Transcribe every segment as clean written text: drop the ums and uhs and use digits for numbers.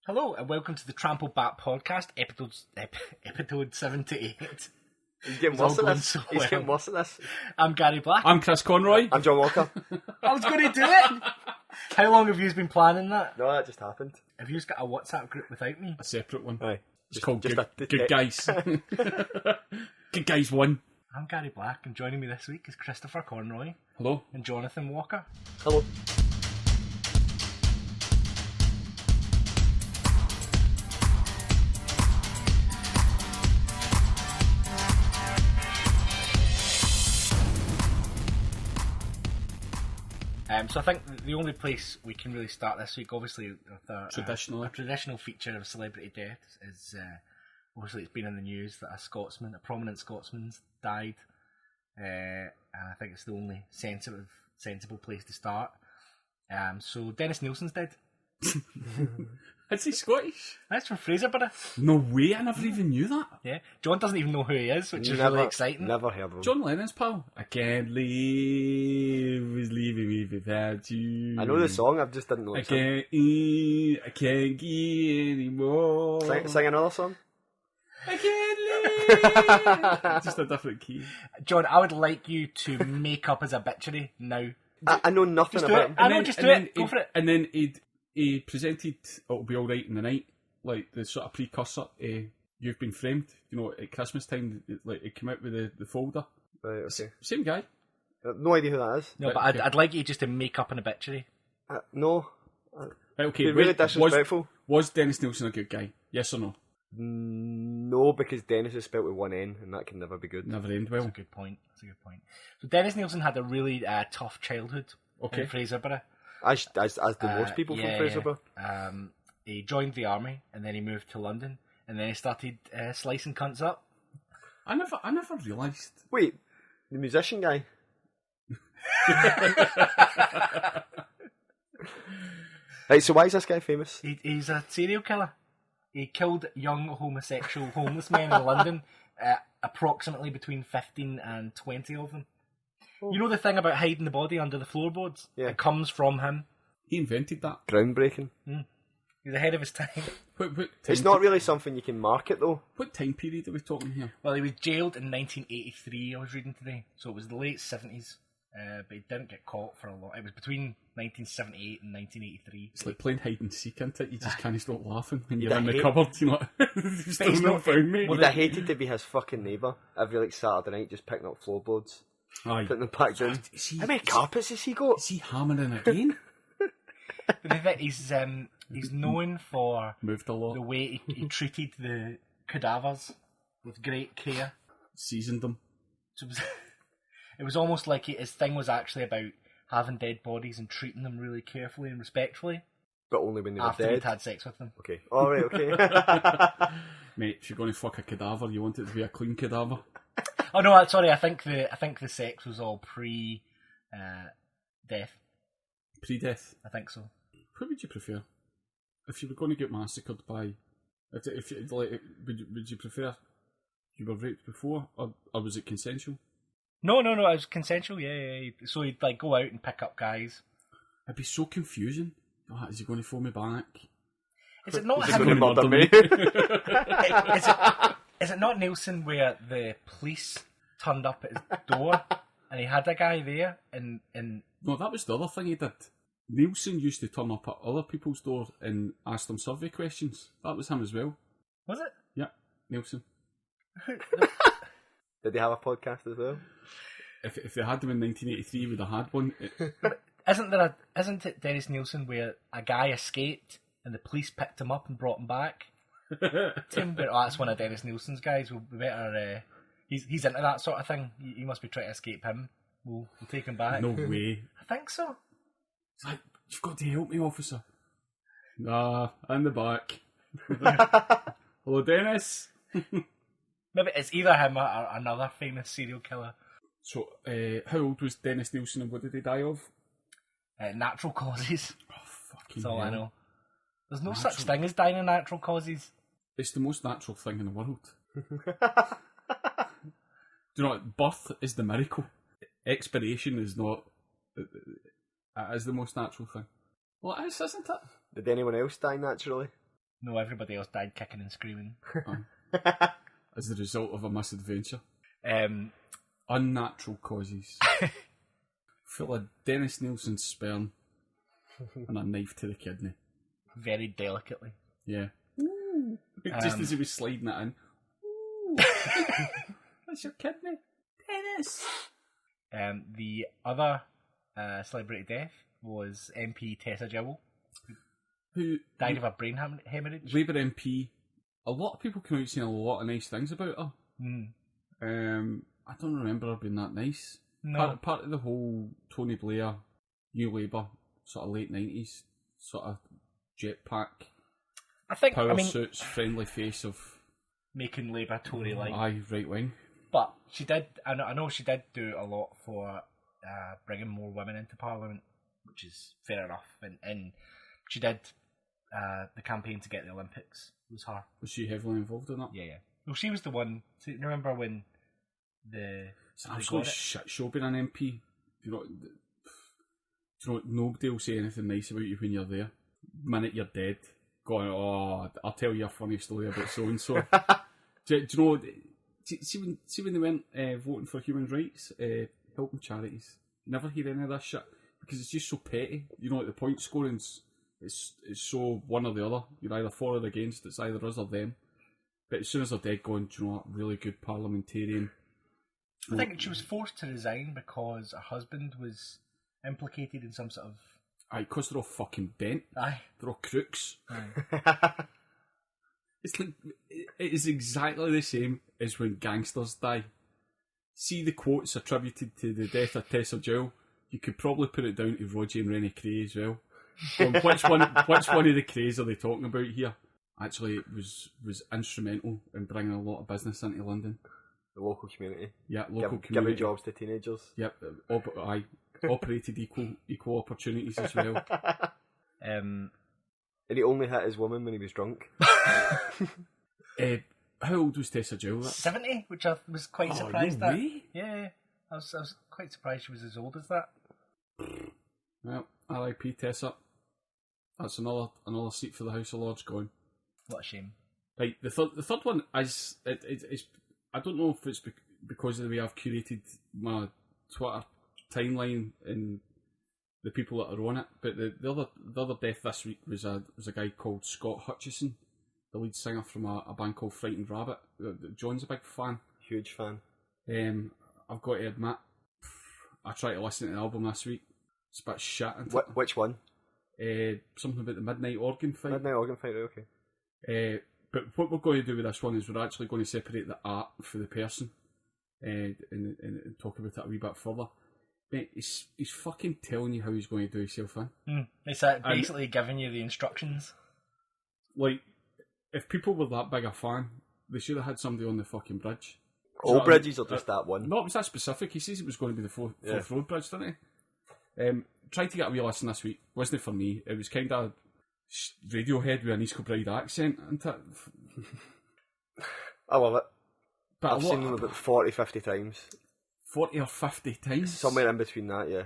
Hello and welcome to the Trampled Bat podcast, episode 78. He's getting worse at this. He's getting worse at this. I'm Gary Black. I'm Chris Conroy. I'm John Walker. I was going to do it. How long have you been planning that? No, that just happened. Have you got a WhatsApp group without me? A separate one. Aye. It's called Good Guys. Good Guys 1. I'm Gary Black and joining me this week is Christopher Conroy. Hello. And Jonathan Walker. Hello. So I think the only place we can really start this week, obviously, with a traditional feature of celebrity deaths is obviously it's been in the news that a prominent Scotsman's died, and I think it's the only sensible place to start. So Dennis Nilsen's dead. Is he Scottish? That's from Fraserburgh. No way, I never even knew that. Yeah, John doesn't even know who he is, which is really exciting. Never heard of him. John Lennon's pal. I can't live with leaving me without you. I know the song, I just didn't know it. I can't get anymore. Sing another song. I can't live. Just a different key. John, I would like you to make up his obituary now. I know nothing about him. I know, just do it. Go for it. And then he presented It'll Be Alright in the Night, like the sort of precursor to You've Been Framed. You know, at Christmas time, like it came out with the folder. Right, okay. Same guy. No idea who that is. No, but I'd like you just to make up an obituary. No. Right, okay. Really disrespectful. Was Dennis Nilsen a good guy? Yes or no? No, because Dennis is spelt with one N, and that can never be good. Never end well. That's a good point. So Dennis Nilsen had a really tough childhood in Fraserburgh. As do most people from Fraserburgh. Yeah. He joined the army, and then he moved to London, and then he started slicing cunts up. I never realised. Wait, the musician guy? Right, so why is this guy famous? He's a serial killer. He killed young homosexual homeless men in London, approximately between 15 and 20 of them. Oh. You know the thing about hiding the body under the floorboards? Yeah. It comes from him. He invented that. Groundbreaking. He's ahead of his time. It's not really something you can market, though. What time period are we talking here? Well, he was jailed in 1983, I was reading today. So it was the late 70s. But he didn't get caught for a lot. It was between 1978 and 1983. It's like playing hide and seek, isn't it? You just can't stop laughing when you're in the cupboard. You know, he's not found me. Would I hated to be his fucking neighbour every Saturday night, just picking up floorboards, putting them back down. How many carpets has he got? Is he hammering again? He's known for Moved a lot. The way he treated the cadavers with great care. Seasoned them. So it was almost like his thing was actually about having dead bodies and treating them really carefully and respectfully. But only when they were after dead. He'd had sex with them. Okay. Alright, okay. Mate, if you're going to fuck a cadaver, you want it to be a clean cadaver. Oh no, sorry, I think the sex was all pre death. Pre-death? I think so. What would you prefer? If you were going to get massacred by... If you, like, would you prefer you were raped before, or was it consensual? No, it was consensual, yeah. So he'd like go out and pick up guys. It'd be so confusing. Oh, is he going to phone me back? Is it not him? Is he going to murder me? Is it not Nilsen where the police turned up at his door and he had a guy there and... No, that was the other thing he did. Nilsen used to turn up at other people's doors and ask them survey questions. That was him as well. Was it? Yeah, Nilsen. Did they have a podcast as well? If they had them in 1983, we'd have had one. Isn't it Dennis Nilsen where a guy escaped and the police picked him up and brought him back? That's one of Dennis Nilsen's guys. We better. He's into that sort of thing. You must be trying to escape him. We'll take him back. No way. I think so. It's like, you've got to help me, officer. Nah, in the back. Hello, Dennis. Maybe it's either him or another famous serial killer. So, how old was Dennis Nilsen and what did he die of? Natural causes. Oh, fucking That's all hell. I know. There's no such thing as dying of natural causes. It's the most natural thing in the world. Do you know what? Birth is the miracle. Expiration is not. It is the most natural thing. Well, it is, isn't it? Did anyone else die naturally? No, everybody else died kicking and screaming. As the result of a misadventure. Um, Unnatural causes. Full of Dennis Nielsen's sperm and a knife to the kidney. Very delicately. Yeah. Just as he was sliding it in. That's your kidney. Dennis! The other celebrity death was MP Tessa Jowell, who died of a brain hemorrhage. Labour MP. A lot of people come out saying a lot of nice things about her. I don't remember her being that nice. No. Part of the whole Tony Blair, New Labour, sort of late 90s, sort of jetpack, power suits, friendly face of making Labour Tory-like. Aye, right wing. But she did, I know she did do a lot for bringing more women into Parliament, which is fair enough. And she did the campaign to get the Olympics. Was her. Was she heavily involved in that? Yeah. Well, she was the one. So, remember when it's an absolute shit show being an MP. You know, nobody will say anything nice about you when you're there. The minute you're dead, going, oh, I'll tell you a funny story about so and so. Do you know? See when they went voting for human rights, helping charities. You never hear any of that shit because it's just so petty. You know, like the point scoring's it's so one or the other. You're either for or against. It's either us or them. But as soon as they're dead, going, do you know what? Really good parliamentarian. I think she was forced to resign because her husband was implicated in some sort of. Aye, because they're all fucking bent. Aye, they're all crooks. It's like it is exactly the same as when gangsters die. See the quotes attributed to the death of Tessa Jowell. You could probably put it down to Roger and Rennie Cray as well. Which one of the Crays are they talking about here? Actually, it was instrumental in bringing a lot of business into London. The local community. Yeah, local community. Giving jobs to teenagers. Yep, operated equal opportunities as well. And he only hit his woman when he was drunk. How old was Tessa Jowell? 70, which I was quite surprised at. Way? Yeah, I was quite surprised she was as old as that. Well, R.I.P. Tessa. That's another seat for the House of Lords going. What a shame. Right, the third one is it's I don't know if it's because of the way I've curated my Twitter timeline and the people that are on it, but the other death this week was a guy called Scott Hutchison, the lead singer from a band called Frightened Rabbit. John's a big fan. Huge fan. I've got to admit, I tried to listen to the album this week. It's a bit shit. Which one? Something about the Midnight Organ Fight. Midnight Organ Fight, okay. But what we're going to do with this one is we're actually going to separate the art for the person and talk about it a wee bit further. Mate, he's fucking telling you how he's going to do himself in. It's basically giving you the instructions. Like, if people were that big a fan, they should have had somebody on the fucking bridge. All bridges or just that one? No, it was that specific. He says it was going to be the fourth road bridge, didn't he? Tried to get a wee listen this week. Wasn't it for me? It was kind of Radiohead with an East Kilbride accent, isn't it? I love it. But I've seen them about 40, 50 times. 40 or 50 times? Somewhere in between that, yeah.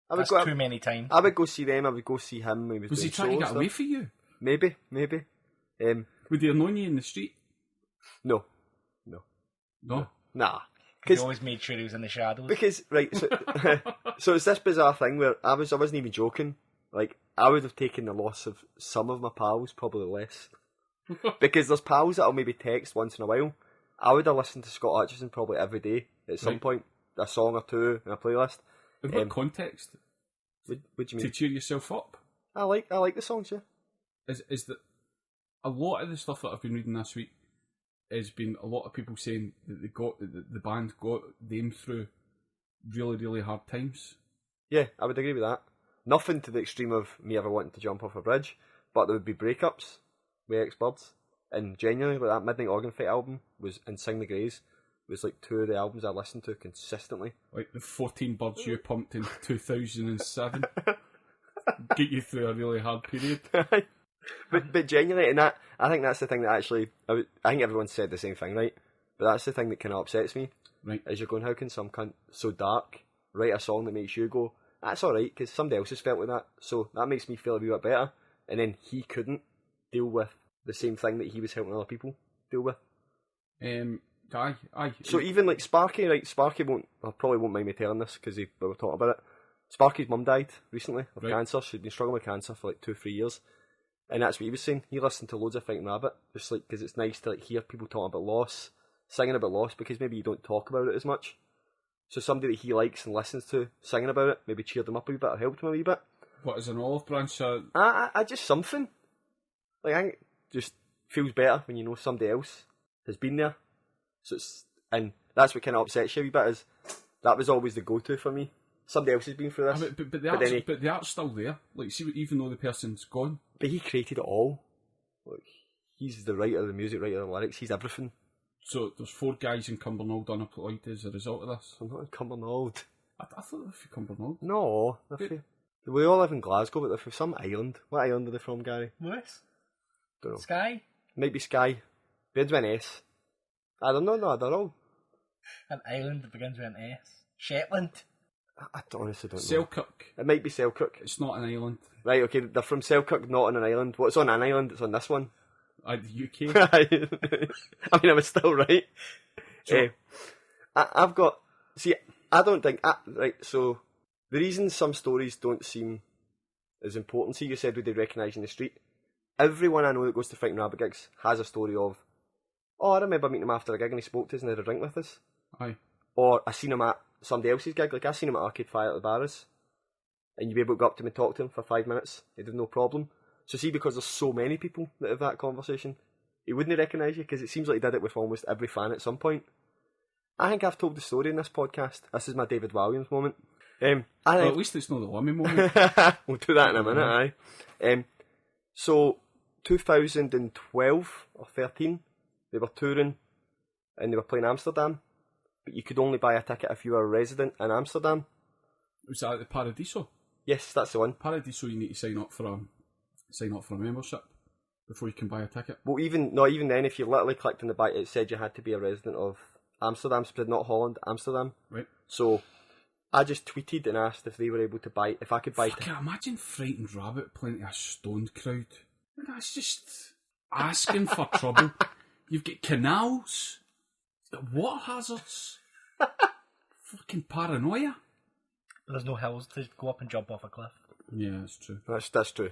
That's too many times. I would go see them, I would go see him. Was he trying to get away from you? Maybe. Would he have known you in the street? No. Nah. He always made sure he was in the shadows. Because, right, so, so it's this bizarre thing where I wasn't even joking. Like, I would have taken the loss of some of my pals, probably less. Because there's pals that'll maybe text once in a while. I would have listened to Scott Hutchison probably every day at some point. A song or two in a playlist. In what context? What do you mean? To cheer yourself up? I like the songs, yeah. Is that a lot of the stuff that I've been reading this week has been a lot of people saying that the band got them through really, really hard times. Yeah, I would agree with that. Nothing to the extreme of me ever wanting to jump off a bridge, but there would be breakups with ex-birds. And genuinely, like that Midnight Organ Fight album and Sing the Greys was like two of the albums I listened to consistently. Like the 14 Birds you pumped in 2007. Get you through a really hard period. But genuinely, and that, I think that's the thing that actually, I think everyone said the same thing, right? But that's the thing that kind of upsets me. Right. Is you're going, how can some cunt so dark write a song that makes you go, that's alright, because somebody else has felt like that, so that makes me feel a wee bit better. And then he couldn't. deal with the same thing that he was helping other people deal with. Aye. So even like Sparky, right? Sparky probably won't mind me telling this because we were talking about it. Sparky's mum died recently of cancer. She'd been struggling with cancer for like 2-3 years. And that's what he was saying. He listened to loads of Fighting Rabbit, just like because it's nice to like hear people talking about loss, singing about loss, because maybe you don't talk about it as much. So somebody that he likes and listens to singing about it, maybe cheered him up a wee bit or helped him a wee bit. What is an olive branch? I just something. Like I think it just feels better when you know somebody else has been there. So and that's what kind of upsets you a wee bit. Is that was always the go-to for me. Somebody else has been through this. But the art's still there. Like, see, even though the person's gone. But he created it all. Like, he's the writer, the music writer, the lyrics. He's everything. So there's 4 guys in Cumbernauld unemployed as a result of this. I'm not in Cumbernauld. I thought they were from Cumbernauld. No, we all live in Glasgow, but they're from some island. What island are they from, Gary? Lewis? Don't know. Skye? Might be Skye. Begins with an S. I don't know, no, they're all... An island that begins with an S. Shetland? I honestly don't know. Selkirk. It might be Selkirk. It's not an island. Right, okay, they're from Selkirk, not on an island. What's on an island? It's on this one. The UK. I mean, I was still right. Sure. I've got... See, I don't think... right, so... The reason some stories don't seem as important, see you said would they recognise in the street, everyone I know that goes to Fighting Rabbit gigs has a story of, oh, I remember meeting him after a gig and he spoke to us and had a drink with us. Aye. Or I seen him at somebody else's gig, like I seen him at Arcade Fire at the Barras, and you'd be able to go up to him and talk to him for 5 minutes, he'd have no problem. So see, because there's so many people that have that conversation, he wouldn't recognise you, because it seems like he did it with almost every fan at some point. I think I've told the story in this podcast. This is my David Williams moment. Well, at least it's not the Lummy moment. We'll do that in a minute, aye. So, 2012 or 13, they were touring and they were playing Amsterdam, but you could only buy a ticket if you were a resident in Amsterdam. Was that at the Paradiso? Yes, that's the one. Paradiso, you need to sign up for a membership before you can buy a ticket. Well, even then, if you literally clicked on the back, it said you had to be a resident of Amsterdam, so not Holland, Amsterdam. Right. So I just tweeted and asked if they were able to buy, if I could buy. Imagine Frightened Rabbit playing to a stoned crowd. That's just asking for trouble. You've got canals, water hazards, fucking paranoia. There's no hills to go up and jump off a cliff. Yeah, that's true. That's true.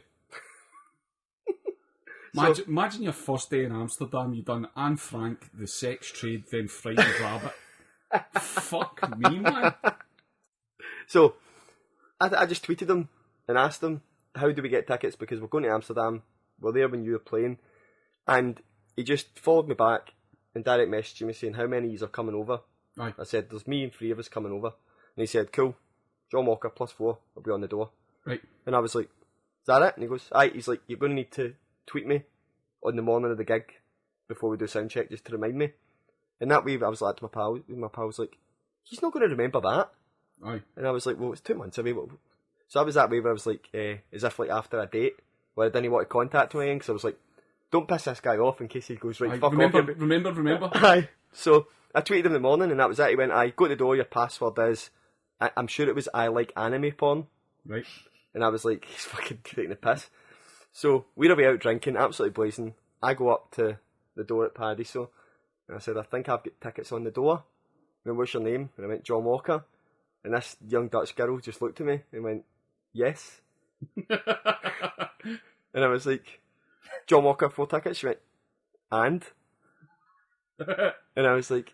Imagine your first day in Amsterdam, you done Anne Frank, The Sex Trade, then Frightened Rabbit. Fuck me, man. So, I just tweeted him and asked him, how do we get tickets? Because we're going to Amsterdam. We're there when you were playing. And he just followed me back and direct messaged me saying, how many of you are coming over? Aye. I said, there's me and 3 of us coming over. And he said, cool. John Walker +4 will be on the door. Right. And I was like, is that it? And he goes, aye. He's like, you're going to need to tweet me on the morning of the gig before we do sound check just to remind me. And that way I was like to my pal was like, he's not going to remember that. Aye. And I was like, well, it's 2 months away. So I was that way where I was like, as if like after a date where I didn't want to contact him again, because I was like, don't piss this guy off in case he goes, right, aye, fuck remember, off. Remember. Aye. So I tweeted him in the morning and that was it. He went, aye, go to the door, your password is, I'm sure it was I like anime porn. Right. And I was like, he's fucking taking the piss. So we're away out drinking, absolutely blazing. I go up to the door at Paradiso and I said, I think I've got tickets on the door. And what's your name? And I went, John Walker. And this young Dutch girl just looked at me and went, yes. And I was like, John Walker, 4 tickets. She went, and? And I was like,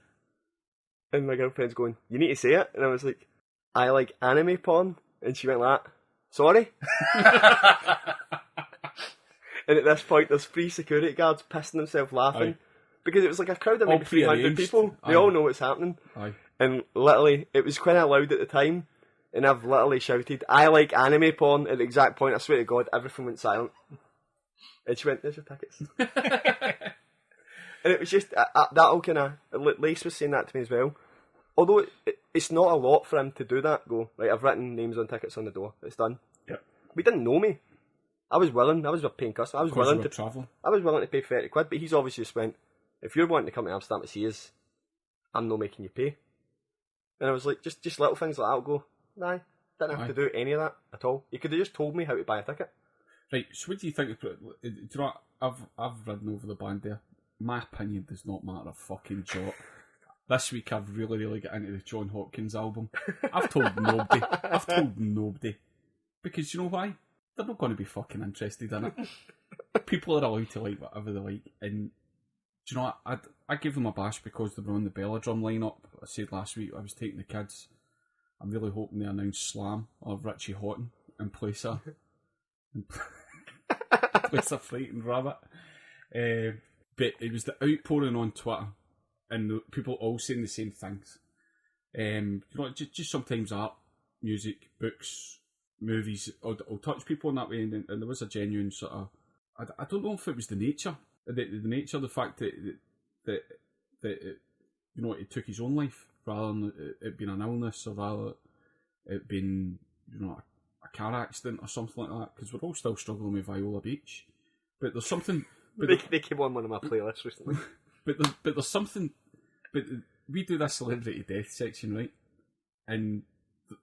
and my girlfriend's going, you need to say it. And I was like, I like anime porn. And she went like that. Sorry? And at this point, there's 3 security guards pissing themselves laughing. Aye. Because it was like a crowd of maybe 300 people. They all know what's happening. Aye. And literally, it was quite loud at the time. And I've literally shouted, I like anime porn at the exact point. I swear to God, everything went silent. And she went, there's your tickets. And it was just, that'll kind of, Lace was saying that to me as well. Although it's not a lot for him to do that, go, right, I've written names on tickets on the door. It's done. Yep. He didn't know me. I was willing. I was a paying customer. I was willing to travel. I was willing to pay 30 quid, but he's obviously just went, if you're wanting to come to Amsterdam to see us, I'm not making you pay. And I was like, just little things like that. I'll go, nah, didn't have to do any of that at all. You could have just told me how to buy a ticket. Right, so what do you think? Do you know what? I've ridden over the band there. My opinion does not matter a fucking jot. This week I've really got into the John Hopkins album. I've told nobody. Because you know why? They're not going to be fucking interested in it. People are allowed to like whatever they like. And do you know what? I gave them a bash because they were on the Belladrum lineup. I said last week I was taking the kids. I'm really hoping they announce Slam or Richie Houghton in place of Frightened Rabbit. But it was the outpouring on Twitter and the people all saying the same things. You know, just sometimes art, music, books, movies will touch people in that way, and there was a genuine sort of... I don't know if it was the nature, the fact that it, you know, it took his own life rather than it being an illness, or rather it being, you know, a car accident or something like that, because we're all still struggling with Viola Beach. But there's something... But they came on one of my playlists recently. But there's something... But we do this celebrity death section, right? And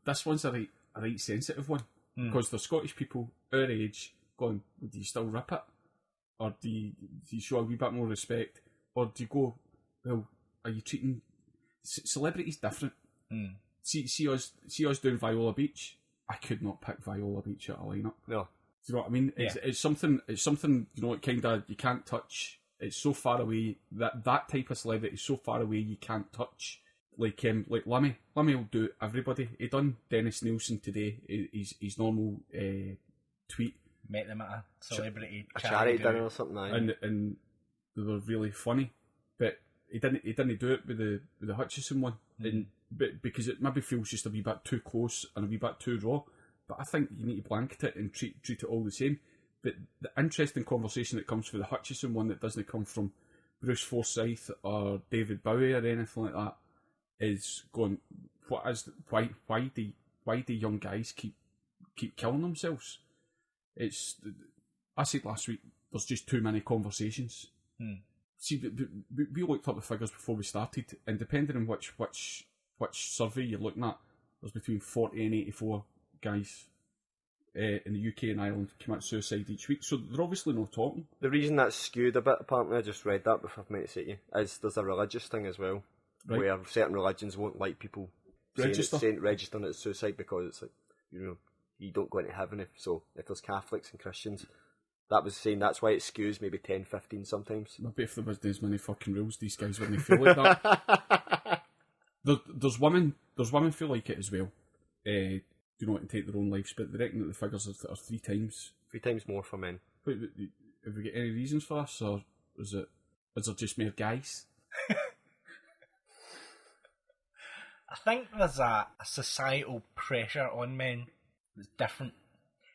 this one's a right sensitive one. Because there's Scottish people our age going, well, do you still rip it? Or do you show a wee bit more respect? Or do you go, well, are you treating... Celebrities different. See us doing Viola Beach. I could not pick Viola Beach out of a lineup. No. Do you know what I mean? Yeah. It's something, you know, it kind of, you can't touch. It's so far away, that type of celebrity is so far away you can't touch. Like Lemmy will do everybody. He done Dennis Nielsen today, his normal tweet. Met them at a celebrity charity dinner or something. And they were really funny. But he didn't do it with the Hutchison one. But because it maybe feels just a wee bit too close and a wee bit too raw. But I think you need to blanket it and treat it all the same. But the interesting conversation that comes from the Hutchison one that doesn't come from Bruce Forsyth or David Bowie or anything like that is going, why do young guys keep killing themselves? I said last week, there's just too many conversations. See, we looked up the figures before we started, and depending on which survey you're looking at, there's between 40 and 84 guys in the UK and Ireland commit suicide each week, so they're obviously not talking. The reason that's skewed a bit, apparently, I just read that before I meant to say to you, is there's a religious thing as well, right, where certain religions won't like people registering as suicide because it's like, you know, you don't go into heaven if there's Catholics and Christians. That was saying that's why it skews maybe 10, 15 sometimes. Maybe if there wasn't as many fucking rules, these guys wouldn't feel like that. There's women feel like it as well. Do not take their own lives, but they reckon that the figures are 3 times. 3 times more for men. But have we got any reasons for this, or is there just more guys? I think there's a societal pressure on men that's different,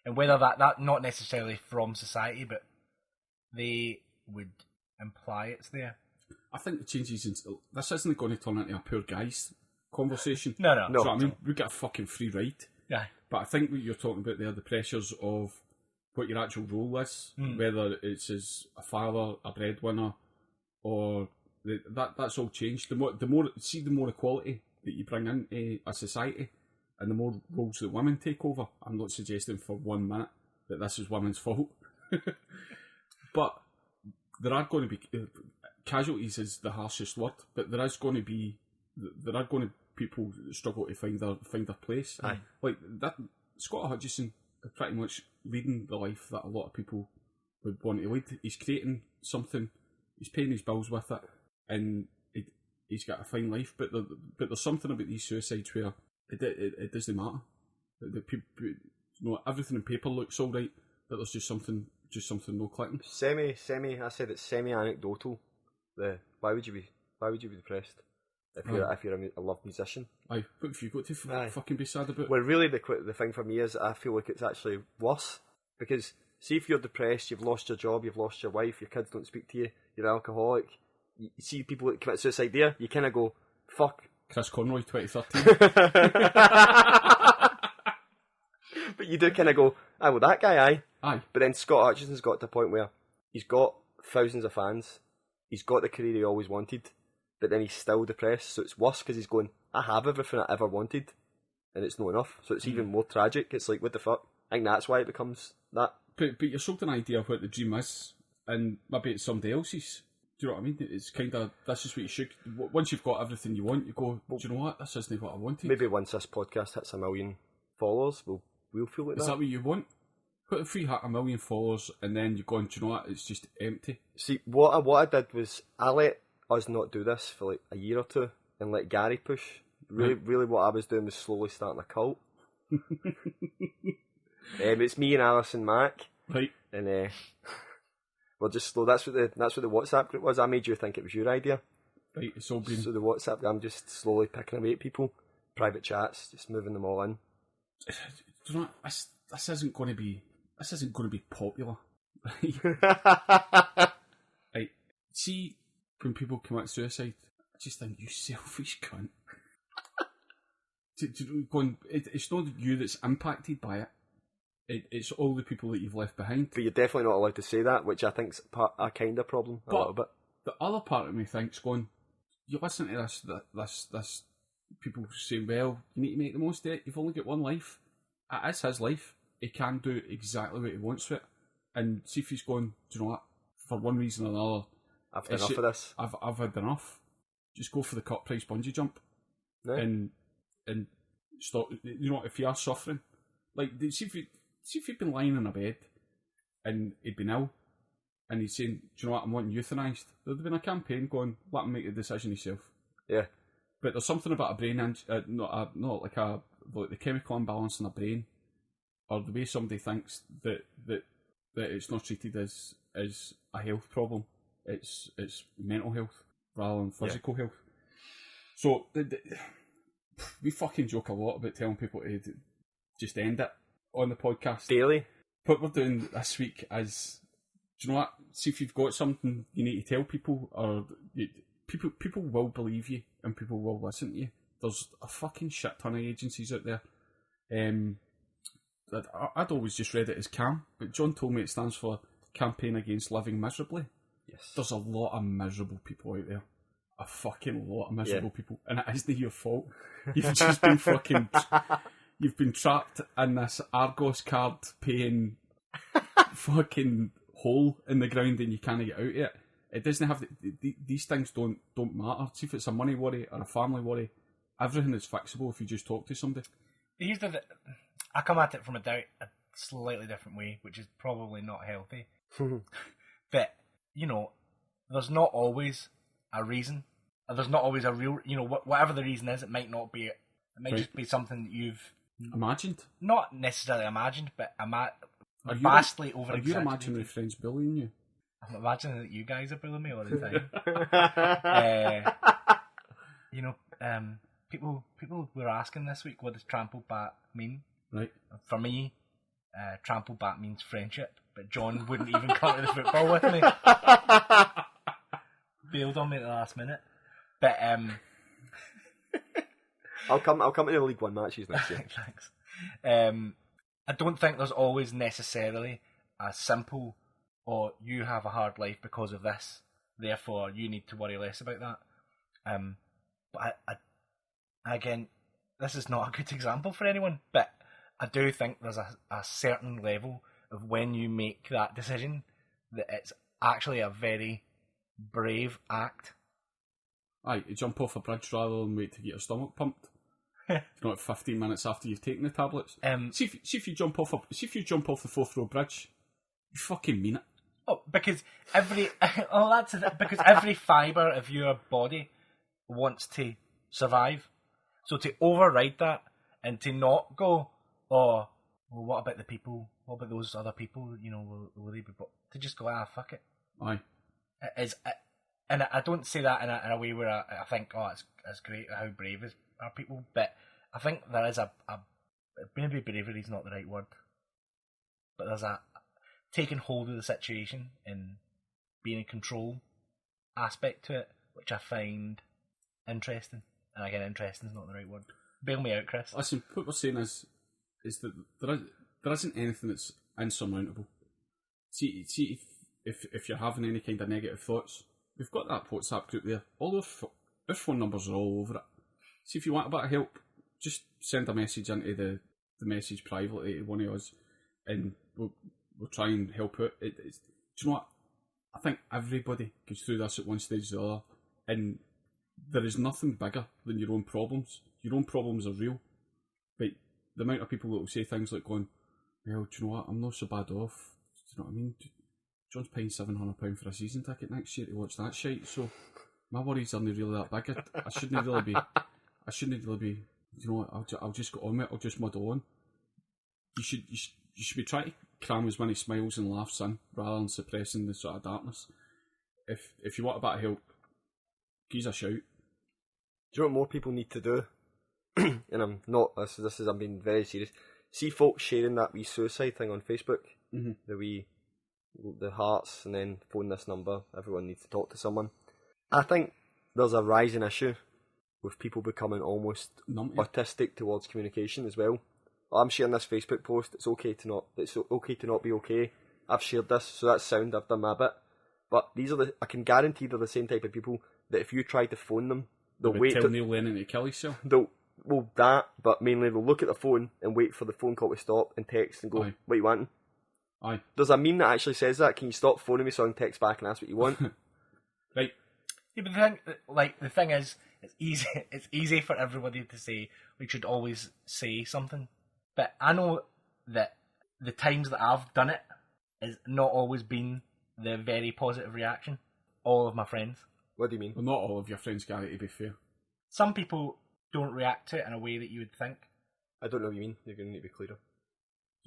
and whether that not necessarily from society, but they would imply it's there. I think the changes this isn't going to turn into a poor guys conversation. No. So, I mean, we get a fucking free ride. Yeah. But I think what you're talking about there, the pressures of what your actual role is, whether it's as a father, a breadwinner, or that's all changed. The more equality that you bring into a society, and the more roles that women take over. I'm not suggesting for 1 minute that this is women's fault, but there are going to be casualties is the harshest word, but there are going to be people that struggle to find their place. Aye. Like that, Scott Hutchison is pretty much leading the life that a lot of people would want to lead. He's creating something, he's paying his bills with it, and he's got a fine life. But there's something about these suicides where it doesn't matter. The people, you know, everything on paper looks all right, but there's just something no clicking. I said it's semi-anecdotal. Why would you be depressed if you're a loved musician? Aye, what have you got to fucking be sad about? Well, really, the thing for me is I feel like it's actually worse, because see, if you're depressed, you've lost your job, you've lost your wife, your kids don't speak to you, you're an alcoholic. You see people that commit suicide there, you kind of go, fuck. Chris Conroy, 2013. But you do kind of go, well, that guy, aye. But then Scott Hutchison's got to the point where he's got thousands of fans, he's got the career he always wanted, but then he's still depressed, so it's worse because he's going, I have everything I ever wanted, and it's not enough, so it's even more tragic. It's like, what the fuck? I think that's why it becomes that. But you're sold an idea of what the dream is, and maybe it's somebody else's. Do you know what I mean? It's kind of, that's just what you should, once you've got everything you want, you go, do you know what, this isn't what I wanted. Maybe once this podcast hits 1 million followers, we'll feel like that. Is that what you want? Put if we hit 1 million followers, and then you're going, do you know what, it's just empty. See, what I did was, I let us not do this for like a year or two, and let Gary push. Really what I was doing was slowly starting a cult. It's me and Alison Mack. Right. And we're just slow. That's what the WhatsApp group was. I made you think it was your idea. Right, it's all been... So the WhatsApp, I'm just slowly picking away at people. Private chats, just moving them all in. Do you know what? This isn't going to be popular. Right. See, when people commit suicide, I just think, you selfish cunt. It's not you that's impacted by it. It's all the people that you've left behind. But you're definitely not allowed to say that, which I think's a kind of problem, a little bit. The other part of me thinks, going, you listen to this people saying, well, you need to make the most of it, you've only got one life. It is his life. He can do exactly what he wants with it. And see if he's going, do you know what, for one reason or another, I've had enough of this. I've had enough. Just go for the cut price bungee jump. No. And stop, you know, if you are suffering, like, see if you'd been lying in a bed and he'd been ill and he's saying, do you know what, I'm wanting euthanised, there'd have been a campaign going, let him make the decision himself. Yeah. But there's something about a brain, not like the chemical imbalance in a brain, or the way somebody thinks that it's not treated as a health problem, it's mental health rather than physical health. So we fucking joke a lot about telling people to just end it on the podcast daily. What we're doing this week is, do you know what? See if you've got something you need to tell people, or people will believe you and people will listen to you. There's a fucking shit ton of agencies out there. I'd always just read it as CAM, but John told me it stands for Campaign Against Living Miserably. Yes. There's a lot of miserable people out there. A fucking lot of miserable people. And it isn't your fault. You've just been fucking... You've been trapped in this Argos card paying fucking hole in the ground and you can't get out of it. It doesn't have... These things don't matter. See if it's a money worry or a family worry. Everything is fixable if you just talk to somebody. Here's I come at it from a slightly different way, which is probably not healthy. But, you know, there's not always a reason. There's not always a real... You know, whatever the reason is, it might not be... It might just be something that you've... Imagined? Not necessarily imagined, but vastly over-exaggerated. Are your imaginary friends bullying you? I'm imagining that you guys are bullying me all the time. You know, people were asking this week, what does trampled bat mean? Right. For me, trampled bat means friendship, but John wouldn't even come to the football with me. Bailed on me at the last minute. But I'll come to the League One matches next year. Thanks. I don't think there's always necessarily a simple, or you have a hard life because of this, therefore you need to worry less about that. But again, this is not a good example for anyone, but I do think there's a certain level of when you make that decision that it's actually a very brave act. Aye, you jump off a bridge rather than wait to get your stomach pumped. Not 15 minutes after you've taken the tablets. See if you jump off the fourth row bridge, you fucking mean it. Oh, because every fibre of your body wants to survive. So to override that and to not go, oh, well, what about the people? What about those other people? You know, will they be? To just go, fuck it. Aye. And I don't say that in a way where I think, oh, it's great how brave are people, but I think there is maybe bravery is not the right word, but there's a taking hold of the situation and being in control aspect to it, which I find interesting. And again, interesting is not the right word. Bail me out, Chris. Listen, what we're saying is that there isn't anything that's insurmountable. See if you're having any kind of negative thoughts, we've got that WhatsApp group there. All our phone numbers are all over it. See if you want a bit of help, just send a message into the message privately to one of us, and we'll try and help out. Do you know what? I think everybody goes through this at one stage or the other, and there is nothing bigger than your own problems. Your own problems are real, but the amount of people that will say things like going, well, do you know what, I'm not so bad off. Do you know what I mean? John's paying £700 for a season ticket next year to watch that shite, so my worries aren't really that big. I shouldn't really be, you know what, I'll just go on with it, I'll just muddle on. You should be trying to cram as many smiles and laughs in, rather than suppressing the sort of darkness. If you want a bit of help, give us a shout. Do you know what more people need to do? And I'm not, I'm being very serious. See folks sharing that wee suicide thing on Facebook, the hearts, and then phone this number, everyone needs to talk to someone. I think there's a rising issue with people becoming almost autistic towards communication as well. I'm sharing this Facebook post, it's okay to not be okay. I've shared this, so that's sound, I've done my bit. But I can guarantee they're the same type of people that if you try to phone them, they'll wait till Neil Lennon to kill himself. But mainly they'll look at the phone and wait for the phone call to stop and text and go, Aye. what you wanting? Aye. There's a meme that actually says that. Can you stop phoning me so I can text back and ask what you want? Right. Yeah, but the thing is, it's easy for everybody to say we should always say something. But I know that the times that I've done it has not always been the very positive reaction. All of my friends. What do you mean? Well, not all of your friends, Gary, to be fair. Some people don't react to it in a way that you would think. I don't know what you mean. You're going to need to be clearer.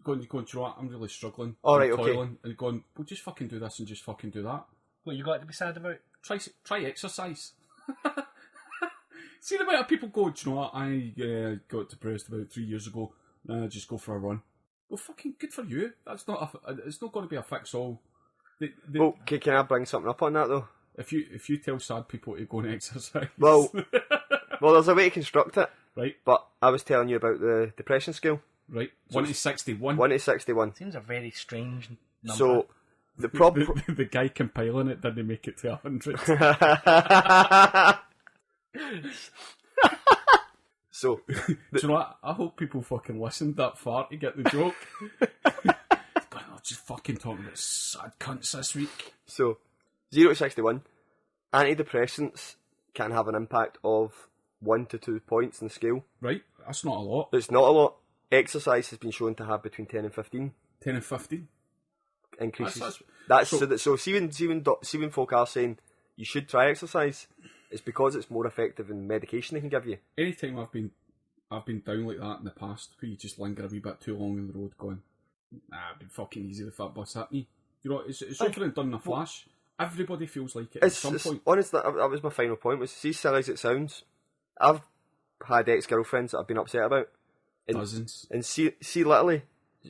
Going, do you know what? I'm really struggling. All right, okay. And going, well, just fucking do this and just fucking do that. What you got to be sad about? Try exercise. See the amount of people go, do you know what? I got depressed about 3 years ago. Just go for a run. Well, fucking good for you. That's not. It's not going to be a fix all. Well, can I bring something up on that though? If you tell sad people to go and exercise, well, there's a way to construct it, right? But I was telling you about the depression scale, right? So 1 to 61. 1 to 61 seems a very strange number. So the problem, the guy compiling it didn't make it to 100. So, do you know what? I hope people fucking listened that far to get the joke. I'm just fucking talking about sad cunts this week. So, 0 to 61, antidepressants can have an impact of 1 to 2 points in the scale. Right, that's not a lot. It's not a lot. Exercise has been shown to have between 10 and 15. 10 and 15? Increases. So see when folk are saying you should try exercise, it's because it's more effective than medication they can give you. Anytime I've been down like that in the past, where you just linger a wee bit too long on the road going, it'd be fucking easy the fat bus hit me. You know, it's over and done in a flash. Everybody feels like it at some point. Honestly, that was my final point, was see silly as it sounds, I've had ex-girlfriends that I've been upset about. Dozens. And see literally,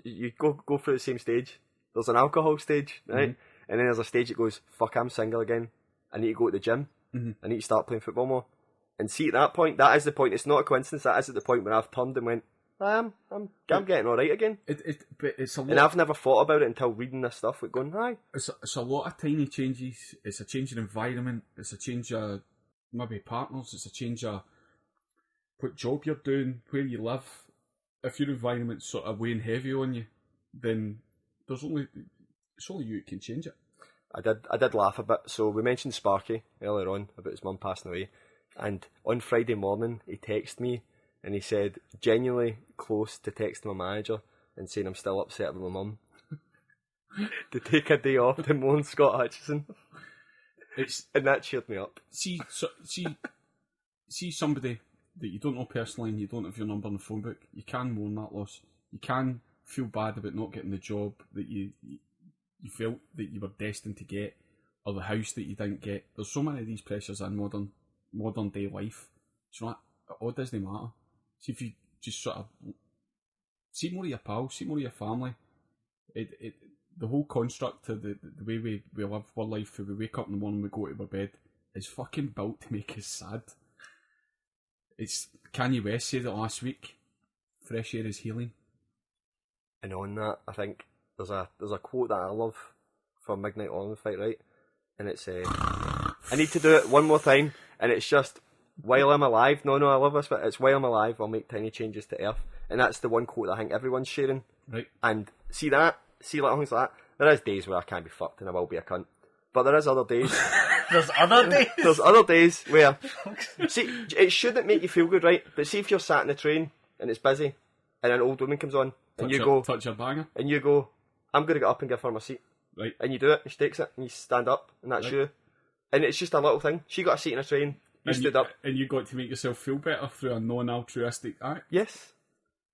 you go through the same stage. There's an alcohol stage, right? Mm-hmm. And then there's a stage that goes, fuck, I'm single again. I need to go to the gym. Mm-hmm. I need to start playing football more. And see, at that point, that is the point. It's not a coincidence. That is at the point when I've turned and went, I'm getting all right again. But it's a lot. And I've never thought about it until reading this stuff. With going, hi. It's a lot of tiny changes. It's a change in environment. It's a change of maybe partners. It's a change of what job you're doing, where you live. If your environment's sort of weighing heavy on you, then it's only you who can change it. I did laugh a bit. So we mentioned Sparky earlier on about his mum passing away, and on Friday morning he texted me and he said genuinely close to texting my manager and saying I'm still upset about my mum to take a day off to mourn Scott Hutchison. And that cheered me up. See somebody that you don't know personally and you don't have your number in the phone book. You can mourn that loss. You can feel bad about not getting the job that you felt that you were destined to get, or the house that you didn't get. There's so many of these pressures in modern day life. Do you know what? It all doesn't matter. See, if you just sort of see more of your pals, see more of your family. The whole construct of the way we live our life, we wake up in the morning, we go to our bed, is fucking built to make us sad. It's Kanye West said it last week. Fresh air is healing. And on that, I think there's a quote that I love from Midnight Oil Fight, right? And it's I need to do it one more time, and it's just while I'm alive. No, I love this, but it's while I'm alive, I'll make tiny changes to Earth, and that's the one quote that I think everyone's sharing. Right. And see that See, like things like that. There is days where I can't be fucked and I will be a cunt. But there is other days. There's other days? There's other days where... See, it shouldn't make you feel good, right? But see if you're sat in the train and it's busy and an old woman comes on and touch your banger. And you go, I'm going to get up and give her my seat. Right. And you do it, and she takes it, and you stand up, and that's you. And it's just a little thing. She got a seat in a train, you stood up. And you got to make yourself feel better through a non-altruistic act. Yes.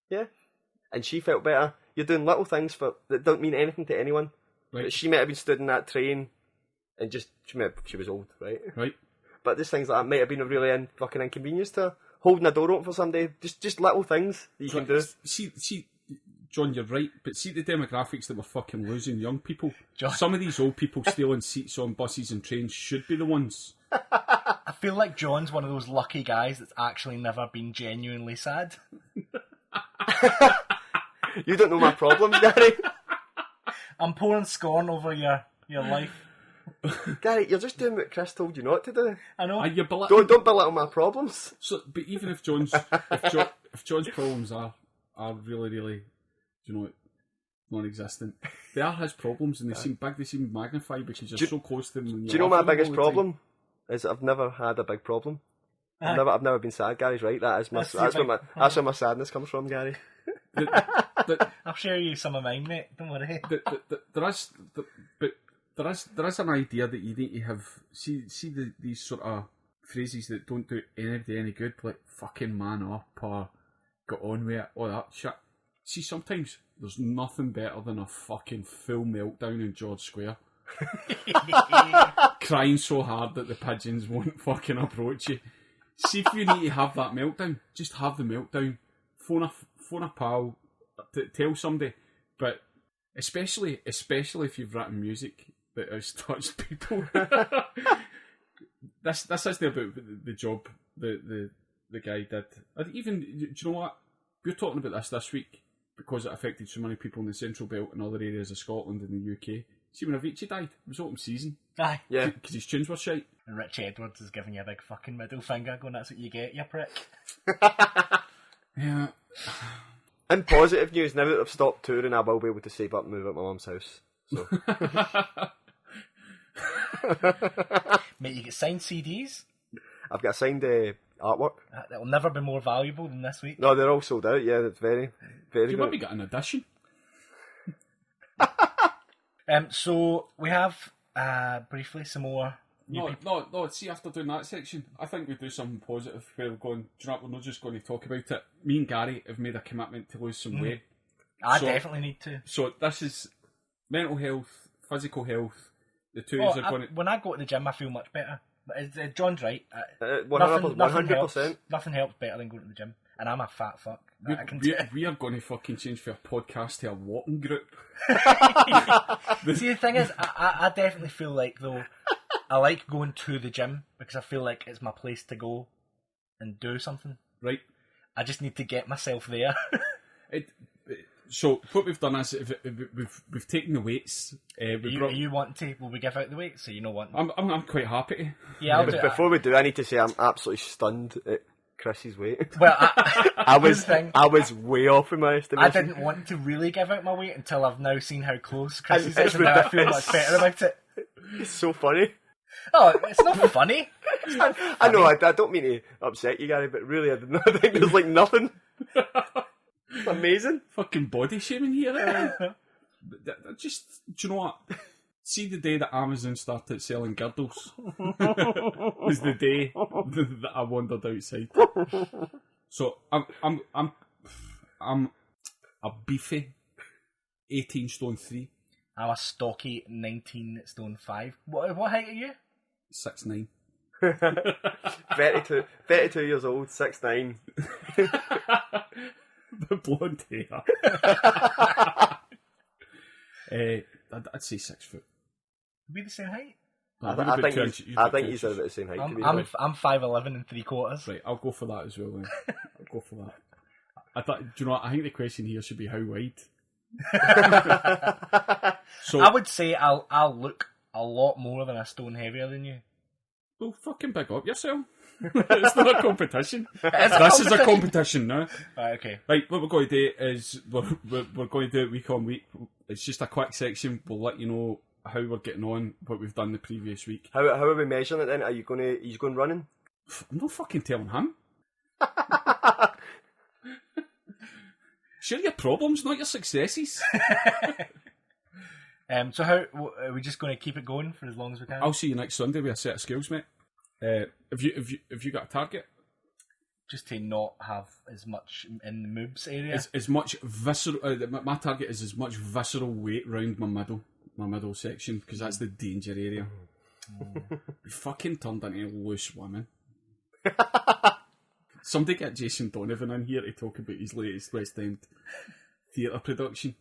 Yeah. And she felt better. You're doing little things that don't mean anything to anyone. Right. But she might have been stood in that train, and she was old, right? Right. But there's things like that might have been a really fucking inconvenience to her. Holding a door open for somebody, just little things that you can do. See, John, you're right, but see the demographics that we're fucking losing, young people. John. Some of these old people stealing seats on buses and trains should be the ones. I feel like John's one of those lucky guys that's actually never been genuinely sad. You don't know my problems, Gary. I'm pouring scorn over your life. Gary, you're just doing what Chris told you not to do. I know. Don't belittle my problems. So, but even if John's problems are really, really, non-existent, they are his problems, and they seem big. They seem magnified because you're so close to them. Do you know my biggest problem? Is I've never had a big problem. I've never been sad. Gary's right. That's where my sadness comes from, Gary. I'll share you some of mine, mate. Don't worry. There is an idea that you need to have. See these sort of phrases that don't do anybody any good, like fucking man up or get on with it, all that shit. See, sometimes there's nothing better than a fucking full meltdown in George Square. Crying so hard that the pigeons won't fucking approach you. See, if you need to have that meltdown, just have the meltdown. Phone a pal, tell somebody. But especially if you've written music that has touched people. This isn't about the job the guy did. Even, do you know what? We're talking about this week because it affected so many people in the Central Belt and other areas of Scotland and the UK. See, when Avicii died, it was autumn season. Aye. Yeah. Because his tunes were shite. And Rich Edwards is giving you a big fucking middle finger going, that's what you get, you prick. Yeah. In positive news, now that I've stopped touring, I will be able to save up and move out my mum's house. So. Mate, you get signed CDs? I've got signed artwork. That will never be more valuable than this week. No, they're all sold out. Yeah, that's very, very you good. maybe get an edition. So we have briefly some more. No. See, after doing that section, I think we do something positive where we're going. Do you know what? We're not just going to talk about it. Me and Gary have made a commitment to lose some weight. I definitely need to. So this is mental health, physical health. The two are going to. When I go to the gym, I feel much better. John's right. 100%. Nothing helps better than going to the gym. And I'm a fat fuck. We are going to fucking change for a podcast to a walking group. See, the thing is, I definitely feel like, though, I like going to the gym because I feel like it's my place to go and do something. Right. I just need to get myself there. So what we've done is we've taken the weights. Are you wanting to? Will we give out the weights? So you know what? I'm quite happy to. Yeah, before we do, I need to say I'm absolutely stunned at Chris's weight. Well, I was way off in my estimation. I didn't want to really give out my weight until I've now seen how close Chris is, and now I feel much better about it. It's so funny. Oh, it's not funny. I know, I don't mean to upset you, Gary, but really, I think there's like nothing. It's amazing. Fucking body shaming here. Just, do you know what? See, the day that Amazon started selling girdles was the day that I wandered outside. So I'm a beefy 18 stone 3. I'm a stocky 19 stone 5. What height are you? 6'9". 32 years old, 6'9". The blonde hair. I'd say 6 foot. Be the same height? I think he's about the same height. I'm 5'11" and 3/4. Right, I'll go for that as well then. I'll go for that. I thought, do you know what? I think the question here should be how wide. So I would say I'll look a lot more than a stone heavier than you. Well, fucking big up yourself. It's not a competition. This is a competition now. Right, okay. Right, what we're going to do is we're going to do it week on week. It's just a quick section. We'll let you know how we're getting on, what we've done the previous week. How are we measuring it then? Are you going running? I'm not fucking telling him. Share your problems, not your successes. So how are we just going to keep it going for as long as we can? I'll see you next Sunday with a set of skills, mate. Have you got a target? Just to not have as much in the moobs area. As much visceral. My target is as much visceral weight round my middle section, because that's the danger area. We fucking turned into loose women. Somebody get Jason Donovan in here to talk about his latest West End theatre production.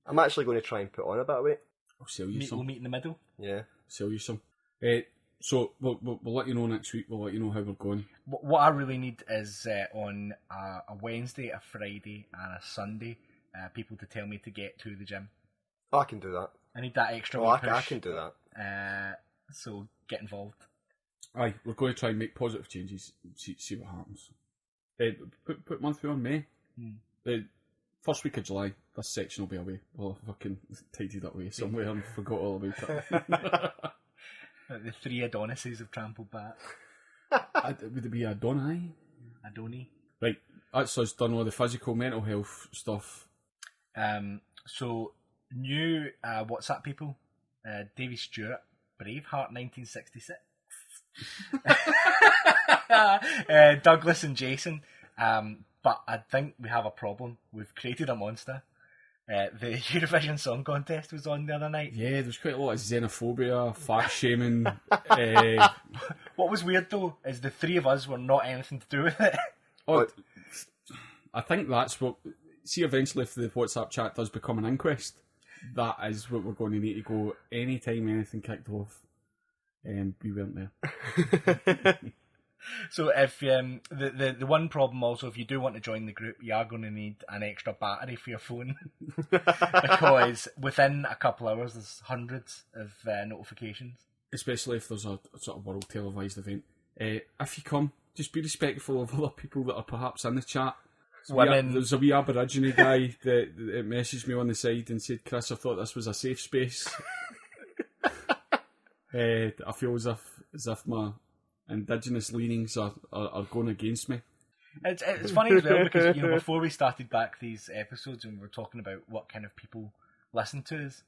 I'm actually going to try and put on a bit of weight. I'll sell you some. We'll meet in the middle. Yeah. Sell you some. So we'll let you know next week. We'll let you know how we're going. What I really need is on a Wednesday, a Friday and a Sunday, people to tell me to get to the gym. Oh, I can do that. I need that extra I push. can do that. So get involved. Aye, we're going to try and make positive changes. See what happens. Put monthly on May. First week of July, this section will be away. We'll fucking tidied it away somewhere and forgot all about it. The three Adonises have trampled back. Would it be Adonai? Adoni. Right, that's us done all the physical, mental health stuff. So, new WhatsApp people. Davy Stewart, Braveheart 1966. Douglas and Jason. But I think we have a problem. We've created a monster. The Eurovision Song Contest was on the other night. Yeah, there's quite a lot of xenophobia, fat shaming. What was weird though is the three of us were not anything to do with it. Oh, I think that's what. See, eventually, if the WhatsApp chat does become an inquest, that is what we're going to need to go. Anytime anything kicked off, we weren't there. So if the one problem also, if you do want to join the group, you are going to need an extra battery for your phone because within a couple hours there's hundreds of notifications. Especially if there's a sort of world televised event. If you come, just be respectful of other people that are perhaps in the chat. There's a wee Aborigine guy that messaged me on the side and said, "Chris, I thought this was a safe space." I feel as if my Indigenous leanings are going against me. It's funny as well because before we started back these episodes and we were talking about what kind of people listen to us,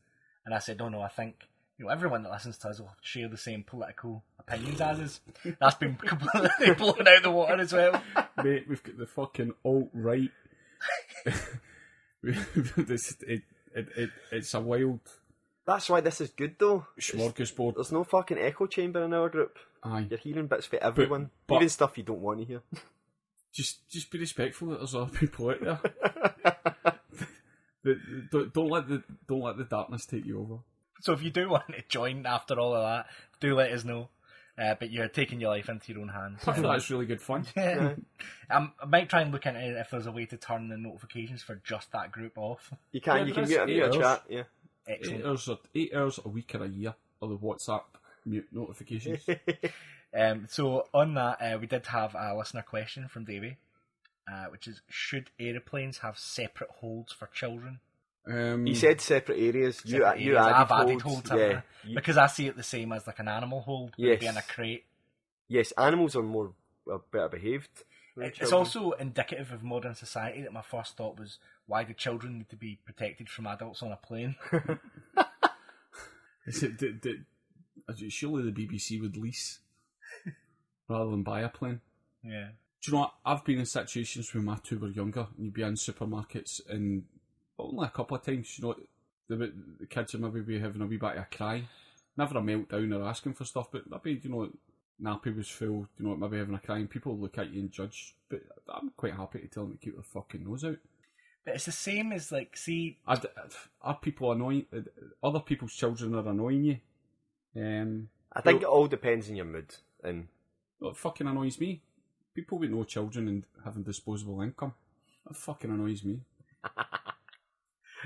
and I said, "Oh no, I think everyone that listens to us will share the same political opinions as us." That's been completely blown out of the water as well. Mate, we've got the fucking alt-right. It's a wild. That's why this is good though. Smorgasbord. There's no fucking echo chamber in our group. Aye. You're hearing bits for everyone, but even stuff you don't want to hear. Just be respectful that there's other people out there. Don't let the darkness take you over. So if you do want to join after all of that, do let us know. But you're taking your life into your own hands. I think that's really good fun. Yeah. I might try and look into it if there's a way to turn the notifications for just that group off. You can. Yeah, you can mute a chat. Yeah. Excellent. 8 hours a week or a year of the WhatsApp mute notifications. So on that, we did have a listener question from Davey, which is: should aeroplanes have separate holds for children? He said separate areas. You added holds. Yeah. Because I see it the same as like an animal hold, maybe in a crate. Yes, animals are better behaved. It's also indicative of modern society that my first thought was, why do children need to be protected from adults on a plane? Surely the BBC would lease rather than buy a plane. Yeah. Do you know what? I've been in situations when my two were younger and you'd be in supermarkets and only a couple of times, the kids would maybe be having a wee bit of a cry. Never a meltdown or asking for stuff, but maybe, nappy was full, maybe having a cry and people look at you and judge. But I'm quite happy to tell them to keep their fucking nose out. But it's the same as, are people annoying? Other people's children are annoying you? I think it all depends on your mood. And it fucking annoys me. People with no children and having disposable income. That fucking annoys me.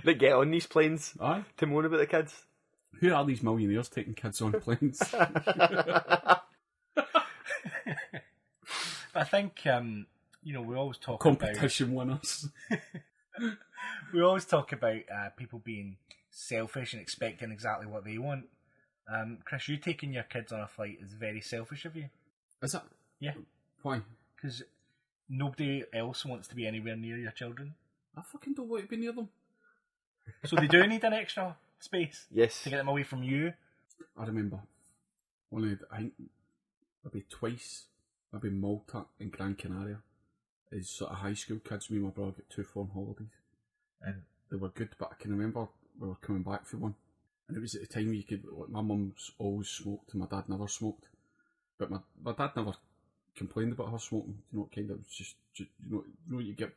They get on these planes to moan about the kids. Who are these millionaires taking kids on planes? But I think, we always talk competition winners. We always talk about people being selfish and expecting exactly what they want. Chris, you taking your kids on a flight is very selfish of you. Is it? Yeah. Why? Because nobody else wants to be anywhere near your children. I fucking don't want to be near them. So they do need an extra space. Yes. To get them away from you. I remember I think maybe twice, maybe Malta and Gran Canaria, as sort of high school kids. Me and my brother got 2 foreign holidays, and they were good. But I can remember we were coming back for one, and it was at the time my mum's always smoked and my dad never smoked, but my dad never complained about her smoking. Kind of just you get.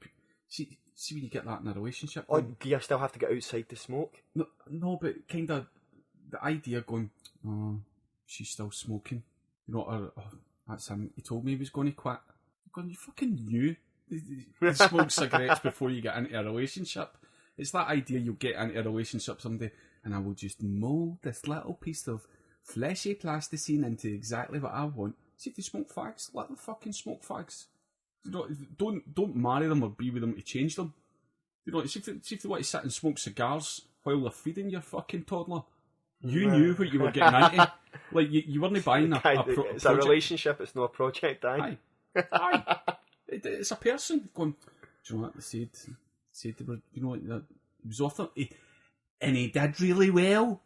See when you get that in a relationship. Oh, do you still have to get outside to smoke? No, but kind of the idea going, oh, she's still smoking. That's him. He told me he was going to quit. I'm going, you fucking knew you smoke cigarettes before you get into a relationship. It's that idea you'll get into a relationship someday, and I will just mould this little piece of fleshy plasticine into exactly what I want. See if they smoke fags, let them fucking smoke fags. Don't marry them or be with them to change them. See if they want to sit and smoke cigars while they're feeding your fucking toddler. You knew what you were getting into. Like, you weren't buying it's a relationship, it's not a project, aye. Aye. It's a person going, do you know what they said they were, he was off them, and he did really well.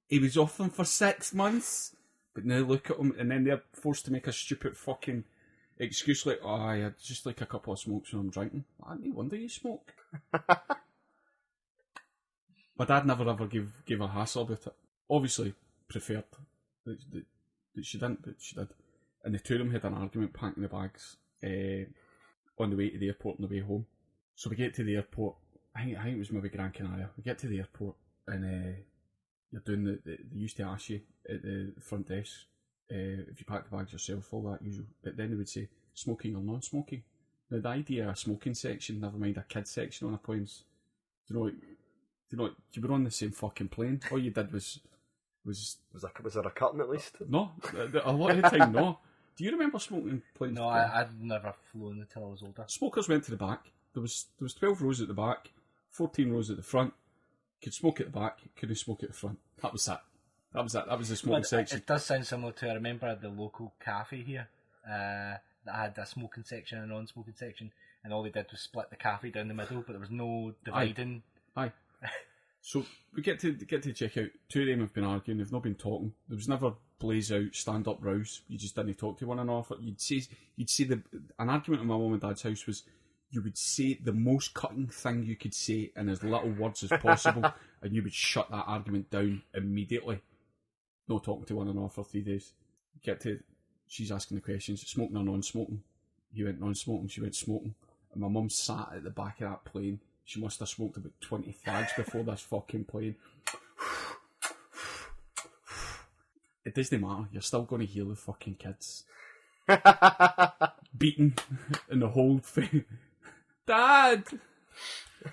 He was off them for 6 months, but now look at him, and then they're forced to make a stupid fucking excuse like, oh, I had just like a couple of smokes when I'm drinking. No wonder you smoke. My dad never ever gave a hassle about it. Obviously, preferred that she didn't, but she did. And the two of them had an argument packing the bags on the way to the airport and the way home. So we get to the airport, I think it was maybe Gran Canaria. We get to the airport and you're doing they used to ask you at the front desk if you pack the bags yourself, all that usual. But then they would say, smoking or non-smoking. Now the idea of a smoking section, never mind a kids section on a plane's, you were on the same fucking plane. All you did was there a curtain at least? No, a lot of the time, no. Do you remember smoking planes? No, I'd never flown until I was older. Smokers went to the back. There was 12 rows at the back, 14 rows at the front. Could smoke at the back, couldn't smoke at the front. That was it. That was the smoking section. It does sound similar to, I remember the local cafe here that had a smoking section and a non-smoking section, and all they did was split the cafe down the middle, but there was no dividing. Aye. So we get to check out. Two of them have been arguing. They've not been talking. There was never blaze out, stand up rows. You just didn't talk to one another. You'd say an argument in my mum and dad's house was you would say the most cutting thing you could say in as little words as possible, and you would shut that argument down immediately. No talking to one another for 3 days. She's asking the questions, smoking or non-smoking. He went non-smoking, she went smoking. And my mum sat at the back of that plane. She must have smoked about 20 fags before this fucking plane. It doesn't matter, you're still going to hear the fucking kids. Beaten in the whole thing. Dad!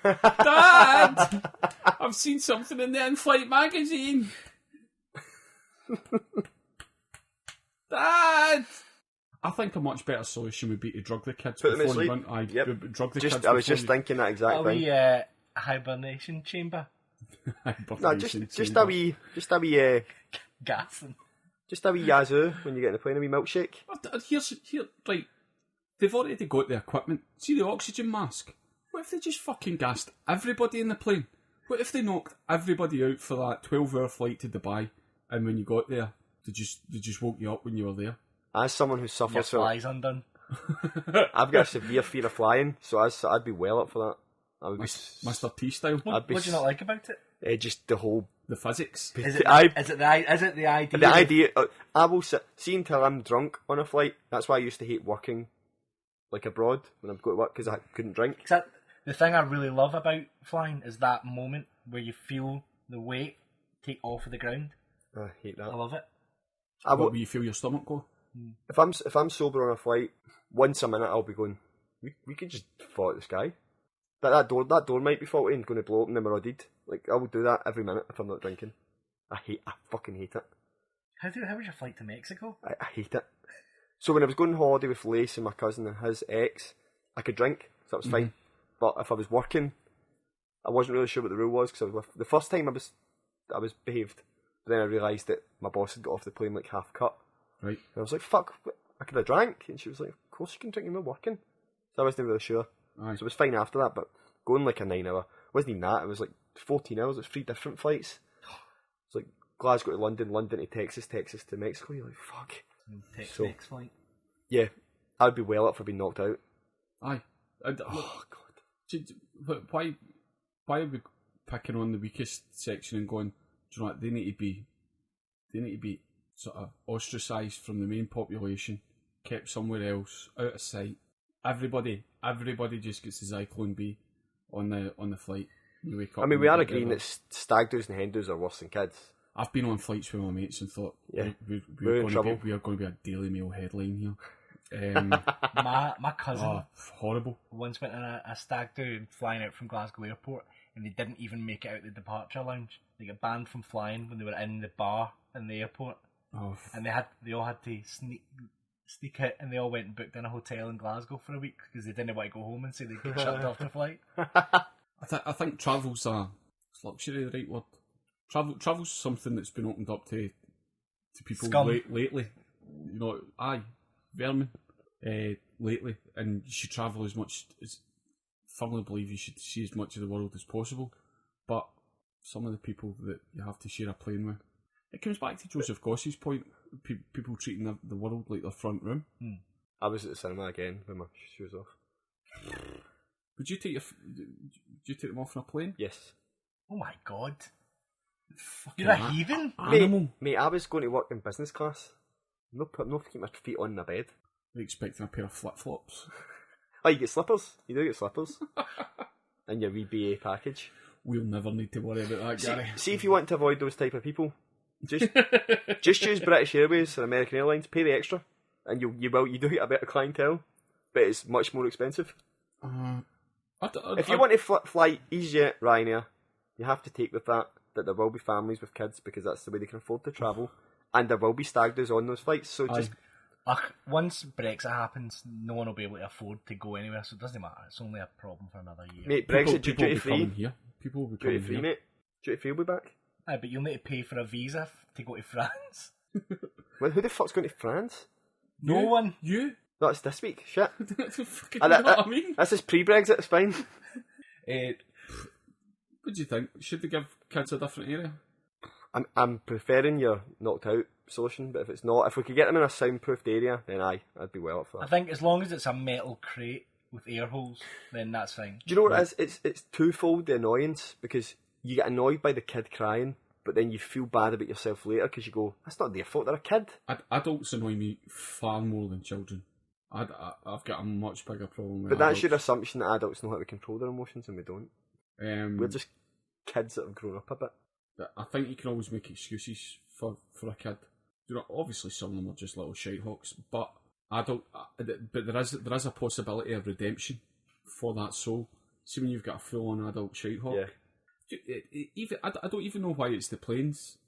Dad! I've seen something in the in-flight magazine! Dad! I think a much better solution would be to drug the kids Put them before asleep. Drug the kids. I was just thinking that exact thing. Hibernation chamber. No, just a wee Gassing. Just a wee yazoo when you get in the plane, a wee milkshake. Right, they've already got the equipment. See the oxygen mask? What if they just fucking gassed everybody in the plane? What if they knocked everybody out for that 12-hour flight to Dubai, and when you got there, they just woke you up when you were there? As someone who suffers your flies undone. I've got a severe fear of flying, so I'd be well up for that. I would be Mr. T style. What do you not like about it? Just the whole physics. Is it the idea? The idea. I will see until I'm drunk on a flight. That's why I used to hate working, like abroad when I'd go to work because I couldn't drink. The thing I really love about flying is that moment where you feel the weight take off of the ground. I hate that. I love it. Where you feel your stomach go? If I'm sober on a flight, once a minute I'll be going, we could just fall at the sky. That door might be faulty and going to blow up and then we're all dead. Like, I will do that every minute if I'm not drinking. I fucking hate it. How was your flight to Mexico? I hate it. So when I was going on holiday with Lace and my cousin and his ex, I could drink, so that was fine. But if I was working, I wasn't really sure what the rule was, because the first time I was behaved. But then I realised that my boss had got off the plane like half cut. Right. And I was like, fuck, I could have drank. And she was like, of course you can drink, you're not working. So I wasn't really sure. Aye. So it was fine after that, but going like a 9 hour, wasn't even that, it was like 14 hours, it was 3 different flights. It's like Glasgow to London, London to Texas, Texas to Mexico. You're like, fuck. Tex-Mex flight. Yeah, I'd be well up for being knocked out. Aye. Oh, God. Why are we picking on the weakest section and going, do you know what, they need to be sort of ostracised from the main population, kept somewhere else, out of sight. Everybody just gets the Zyklone B on the flight. You wake up. I mean, we are agreeing that stag doos and hen doos are worse than kids. I've been on flights with my mates and thought, yeah, we're in trouble. We are going to be a Daily Mail headline here. My cousin, horrible. Once went on a stag do flying out from Glasgow Airport, and they didn't even make it out the departure lounge. They got banned from flying when they were in the bar in the airport, and they all had to sneak out, and they all went and booked in a hotel in Glasgow for a week because they didn't want to go home and say they'd get chucked off the flight. I think travel's it's luxury, the right word. Travel's something that's been opened up to people lately. You know, vermin lately, and you should travel as much as. Firmly believe you should see as much of the world as possible, but some of the people that you have to share a plane with, it comes back to Joseph Goss's point: people treating the world like their front room. I was at the cinema again with my shoes off. Would you take them off on a plane? Yes. Oh my God! You're a heathen, animal. Mate, I was going to work in business class. No to keep my feet on the bed. You're expecting a pair of flip flops. Oh, you get slippers. You do get slippers. In your wee BA package. We'll never need to worry about that, Gary. See if you want to avoid those type of people, just use British Airways or American Airlines, pay the extra, and you do get a better clientele, but it's much more expensive. If you want to fly EasyJet, Ryanair, you have to take with that there will be families with kids because that's the way they can afford to travel, and there will be stag doos on those flights, so just... once Brexit happens, no one will be able to afford to go anywhere, so it doesn't matter. It's only a problem for another year. Mate, Brexit duty free. People will be duty free, mate. Duty free will be back. Aye, but you'll need to pay for a visa to go to France. Well, who the fuck's going to France? No one. You? That's this week. Shit. You know what I mean? This is pre-Brexit. It's fine. What do you think? Should they give kids a different area? I'm preferring your knocked out solution, but if we could get them in a soundproofed area, then I'd be well up for that. I think as long as it's a metal crate with air holes, then that's fine. Do you know what it is? It's twofold the annoyance, because you get annoyed by the kid crying, but then you feel bad about yourself later because you go, that's not their fault, they're a kid. Adults annoy me far more than children. I've got a much bigger problem with But that's adults. your assumption that adults know how to control their emotions, and we don't. We're just kids that have grown up a bit. I think you can always make excuses for a kid. You know, obviously some of them are just little shitehawks, but there is a possibility of redemption for that soul. See, when you've got a full-on adult shitehawk. Yeah. I don't even know why it's the planes.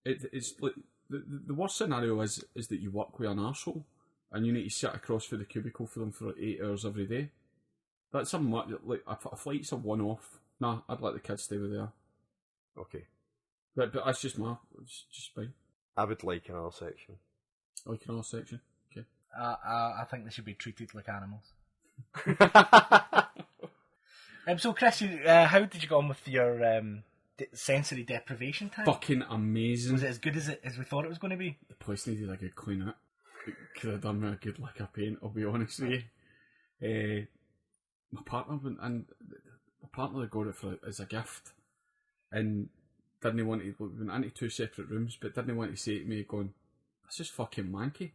It's like the worst scenario is that you work with an arsehole and you need to sit across for the cubicle for them for 8 hours every day. That's like a flight's a one-off. Nah, I'd let the kids stay with there. Okay. But that's just it's just fine. I would like another section. Like another section? Okay. I think they should be treated like animals. So, Chris, how did you go on with your sensory deprivation time? Fucking amazing. Was it as good as we thought it was going to be? The place needed a good clean out. It could have done me a good lick of paint, I'll be honest with you. My partner went, and my partner got it as a gift, and didn't want to. We went into 2 separate rooms, but didn't want to say to me, going, "This is fucking manky."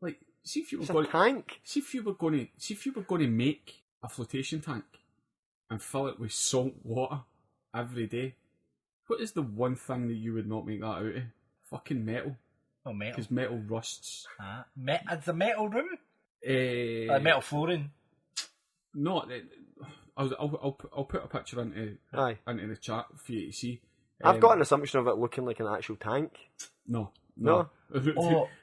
Like, see if you were going tank. See if you were going to make a flotation tank and fill it with salt water every day. What is the one thing that you would not make that out of? Fucking metal. Oh, metal. Because metal rusts. It's a metal room? Metal flooring? No, I'll put a picture into the chat for you to see. I've got an assumption of it looking like an actual tank. No. Oh.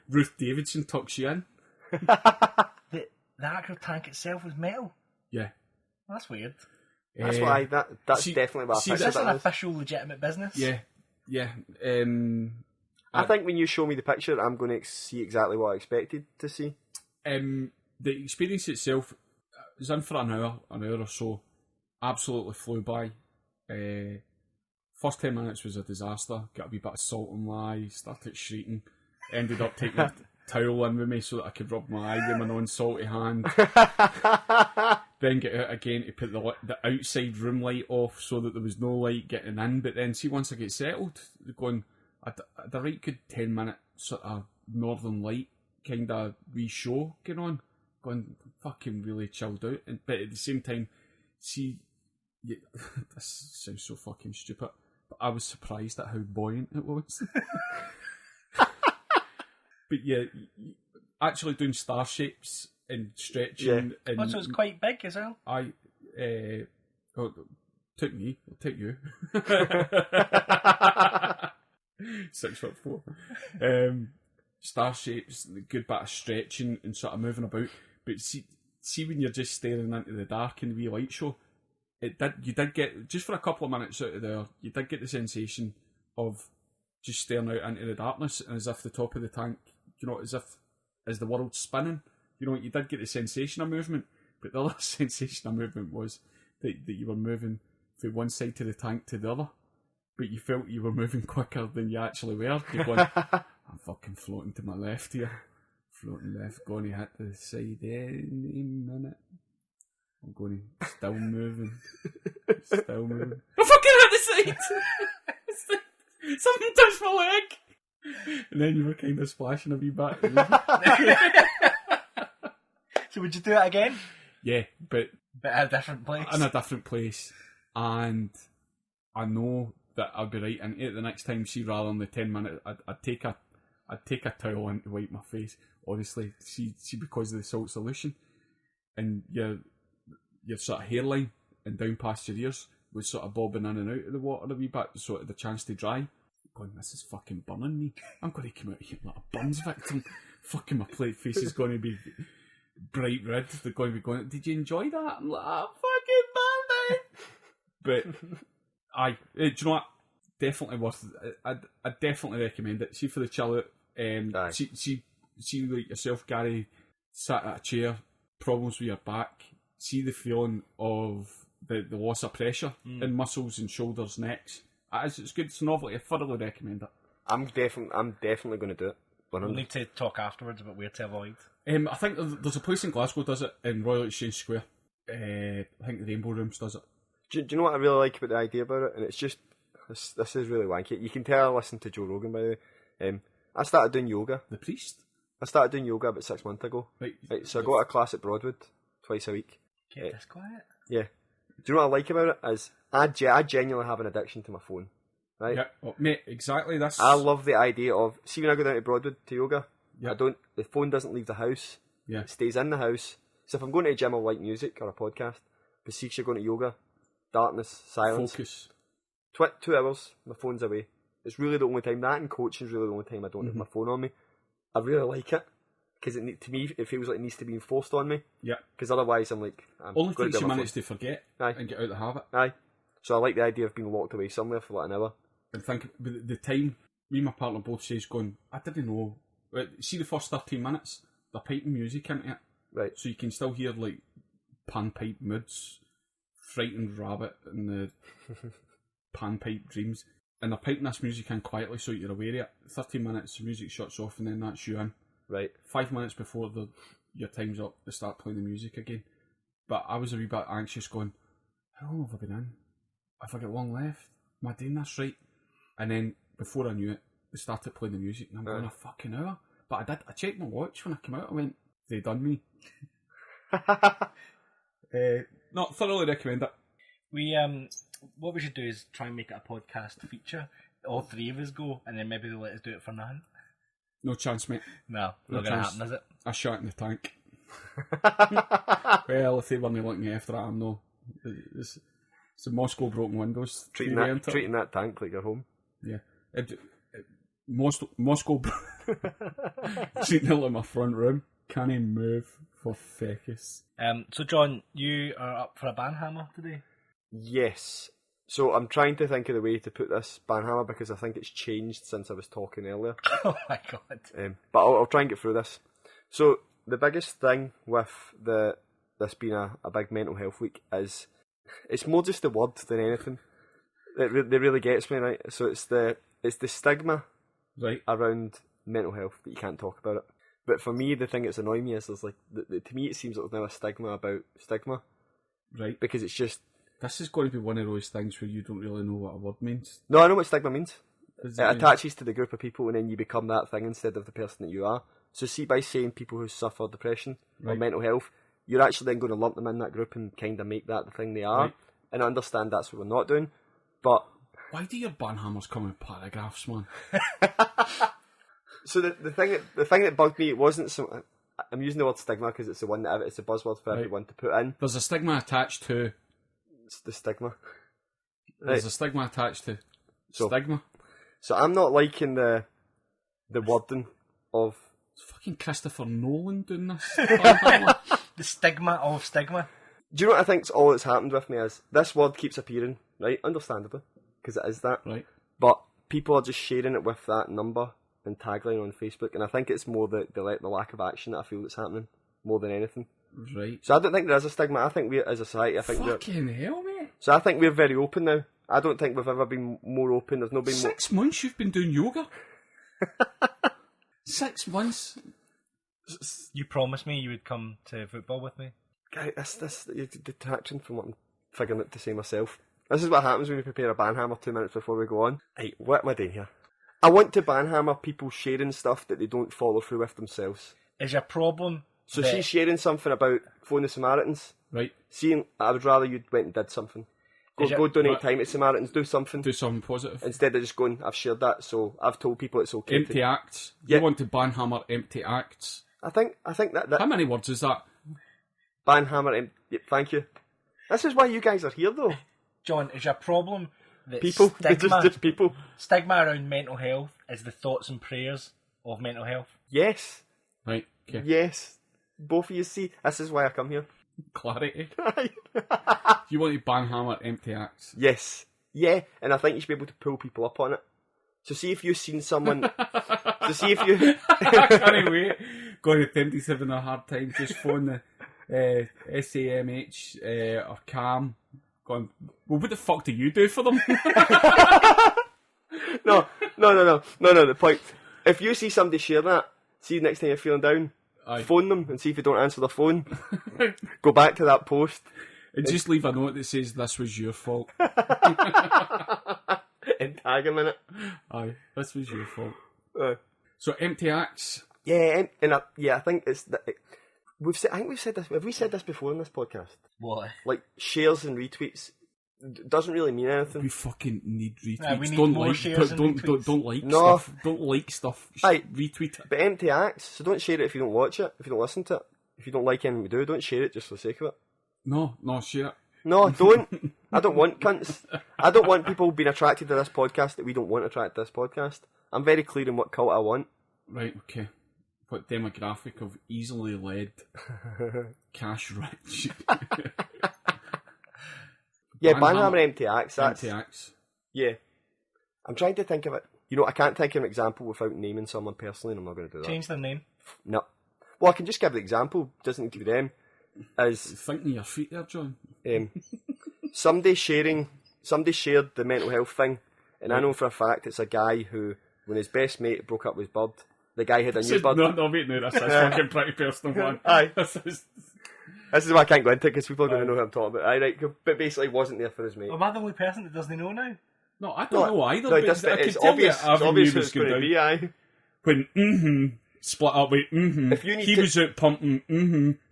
Ruth Davidson tucks you in. the actual tank itself was metal. Yeah. Well, that's weird. That's why that's definitely what I Is this an official, legitimate business? Yeah, yeah. I think when you show me the picture, I'm going to see exactly what I expected to see. The experience itself was in for an hour or so. Absolutely flew by. First 10 minutes was a disaster. Got a wee bit of salt and lye. Started shrieking. Ended up taking a towel in with me so that I could rub my eye with my non-salty hand. Then get out again to put the outside room light off so that there was no light getting in. But then see, once I get settled, going the right good 10-minute sort of Northern Light kind of wee show going on. Going fucking really chilled out. But at the same time, see, this sounds so fucking stupid, but I was surprised at how buoyant it was. But yeah, actually doing star shapes and stretching. Yeah. And so it's quite big as well. Took me, I'll take you. 6'4". Star shapes, good bit of stretching and sort of moving about. But see when you're just staring into the dark in the wee light show, you did get, just for a couple of minutes out of there, you did get the sensation of just staring out into the darkness, and as if the top of the tank, as the world's spinning, you did get the sensation of movement, but the other sensation of movement was that you were moving from one side to the tank to the other, but you felt you were moving quicker than you actually were. You're going, I'm fucking floating to my left here. Floating left, going to hit the side any minute. I'm going to still moving. Still moving. I fucking hit the side! Something touched my leg! And then you were kind of splashing a wee bit. So would you do it again? Yeah, but in a different place? In a different place. And I know that I'll be right into it the next time. See, rather than the 10 minutes, I'd take a towel in to wipe my face. Honestly, see because of the salt solution. And your sort of hairline and down past your ears was sort of bobbing in and out of the water a wee bit, sort of the chance to dry. Going, this is fucking burning me. I'm going to come out here like a burns victim. Fucking my plate face is going to be bright red. They're going to be going, did you enjoy that? I'm like, oh, fucking burned. But, do you know what? Definitely worth it. I definitely recommend it. See, for the chill out, see like yourself, Gary, sat at a chair, problems with your back, see the feeling of the loss of pressure in muscles and shoulders, necks. It's good. It's a novelty. I thoroughly recommend it. I'm definitely going to do it. We'll need to talk afterwards about where to avoid. I think there's a place in Glasgow does it, in Royal Exchange Square. I think the Rainbow Rooms does it. Do you know what I really like about the idea about it? And it's just, this is really wanky. You can tell I listened to Joe Rogan, by the way. I started doing yoga. The priest? I started doing yoga about 6 months ago. Right, so I go to a class at Broadwood twice a week. Keep this quiet. Yeah. Do you know what I like about it? Is I genuinely have an addiction to my phone. Right? Yeah, well, mate, exactly this. I love the idea of, see when I go down to Broadwood to yoga, the phone doesn't leave the house. Yeah. It stays in the house. So if I'm going to a gym, I'll like music or a podcast. But see, you're going to yoga, darkness, silence. Focus. 2 hours, my phone's away. It's really the only time, that and coaching is really the only time I don't have my phone on me. I really like it. Because to me, it feels like it needs to be enforced on me. Yeah. Because otherwise I'm like... Only takes you minutes to forget and get out of the habit. Aye. So I like the idea of being locked away somewhere for like an hour. And think, the time, me and my partner both says going, I didn't know. See the first 13 minutes? They're piping music into it. Right. So you can still hear like panpipe moods, frightened rabbit and the panpipe dreams. And they're piping this music in quietly so you're aware of it. 13 minutes, the music shuts off and then that's you in. Right. 5 minutes before your time's up, they start playing the music again. But I was a wee bit anxious going, how long have I been in? Have I got long left? Am I doing this right? And then before I knew it, they started playing the music and I'm going a fucking hour. But I checked my watch when I came out. I went, they done me. Not thoroughly recommend it. What we should do is try and make it a podcast feature. All three of us go, and then maybe they'll let us do it for nothing. No chance, mate. No, not going to happen, is it? I shot in the tank. Well, if they weren't looking after it, I'm no. It's the Moscow broken windows. Treating that tank like your home. Yeah. Moscow treating it like my front room. Can he move for fecus? So John, you are up for a banhammer today? Yes. So I'm trying to think of the way to put this banhammer because I think it's changed since I was talking earlier. Oh my god. But I'll try and get through this. So the biggest thing with this being a big mental health week is it's more just the word than anything. It really gets me, right? So it's the stigma around mental health that you can't talk about it. But for me, the thing that's annoying me is there's like to me it seems like there's now a stigma about stigma, right? Because it's just this is going to be one of those things where you don't really know what a word means. No, I know what stigma means. It attaches to the group of people, and then you become that thing instead of the person that you are. So see, by saying people who suffer depression or mental health, you're actually then going to lump them in that group and kind of make that the thing they are. Right. And I understand that's what we're not doing, but why do your banhammers come in paragraphs, man? So the thing that bugged me, it wasn't so. I'm using the word stigma because it's the one that it's a buzzword for everyone to put in. There's a stigma attached to. It's the stigma. There's a stigma attached to stigma. So I'm not liking the wording of. It's fucking Christopher Nolan doing this. The stigma of stigma. Do you know what I think's all that's happened with me is this word keeps appearing, right? Understandably, because it is that. Right. But people are just sharing it with that number and tagline on Facebook, and I think it's more the lack of action that I feel that's happening more than anything. Right. So I don't think there is a stigma. I think we, as a society, fucking hell, mate. So I think we're very open now. I don't think we've ever been more open. There's no been 6 months you've been doing yoga. 6 months. You promised me you would come to football with me. Guy, you're detracting from what I'm figuring out to say myself. This is what happens when we prepare a banhammer 2 minutes before we go on. Hey, what am I doing here? I want to banhammer people sharing stuff that they don't follow through with themselves. Is your problem? So she's sharing something about phone the Samaritans. Right. Seeing, I would rather you went and did something. Go donate time to Samaritans, do something. Do something positive. Instead of just going, I've shared that, so I've told people it's okay. Empty acts. You want to banhammer empty acts. I think that... How many words is that? Banhammer, thank you. This is why you guys are here, though. John, is your problem that people? Stigma, just people. Stigma around mental health is the thoughts and prayers of mental health? Yes. Right, okay. Yes. Both of you see, this is why I come here. Clarity. You want to banhammer empty acts? Yes. Yeah, and I think you should be able to pull people up on it. So see if you've seen someone... so see if you... I can't wait. Going to 27 a hard time, just phone the SAMH or CAM. Going, well, what the fuck do you do for them? No, the point. If you see somebody share that, see next time you're feeling down, phone them and see if they don't answer the phone. Go back to that post. And just leave a note that says, this was your fault. And tag him in it. Aye, this was your fault. So empty acts. Yeah, I think it's... I think we've said this. Have we said this before in this podcast? What? Like, shares and retweets doesn't really mean anything. We fucking need retweets. Yeah, we need more shares and retweets. Don't like stuff. Don't like stuff. Retweet it. But empty acts. So don't share it if you don't watch it. If you don't listen to it. If you don't like anything we do, don't share it just for the sake of it. No, share it. No, don't. I don't want cunts. I don't want people being attracted to this podcast that we don't want attracted to this podcast. I'm very clear in what cult I want. Right, okay. What demographic of easily led, cash rich? Yeah, banhammer empty acts. Empty acts. Yeah. I'm trying to think of it. You know, I can't think of an example without naming someone personally, and I'm not going to do that. Change their name? No. Well, I can just give the example. Doesn't need to be them. As thinking your feet there, John. Somebody shared the mental health thing, and I know for a fact it's a guy who, when his best mate broke up with his bird, the guy had a new bird. No, wait, no, that's fucking pretty personal one. Aye. This is why I can't go into it, because people are going to know who I'm talking about. Aye, right, but basically he wasn't there for his mate. Am I the only person that doesn't know now? No, I don't know either. No, it's obvious who it's going to be, aye. When split up with If you need was out pumping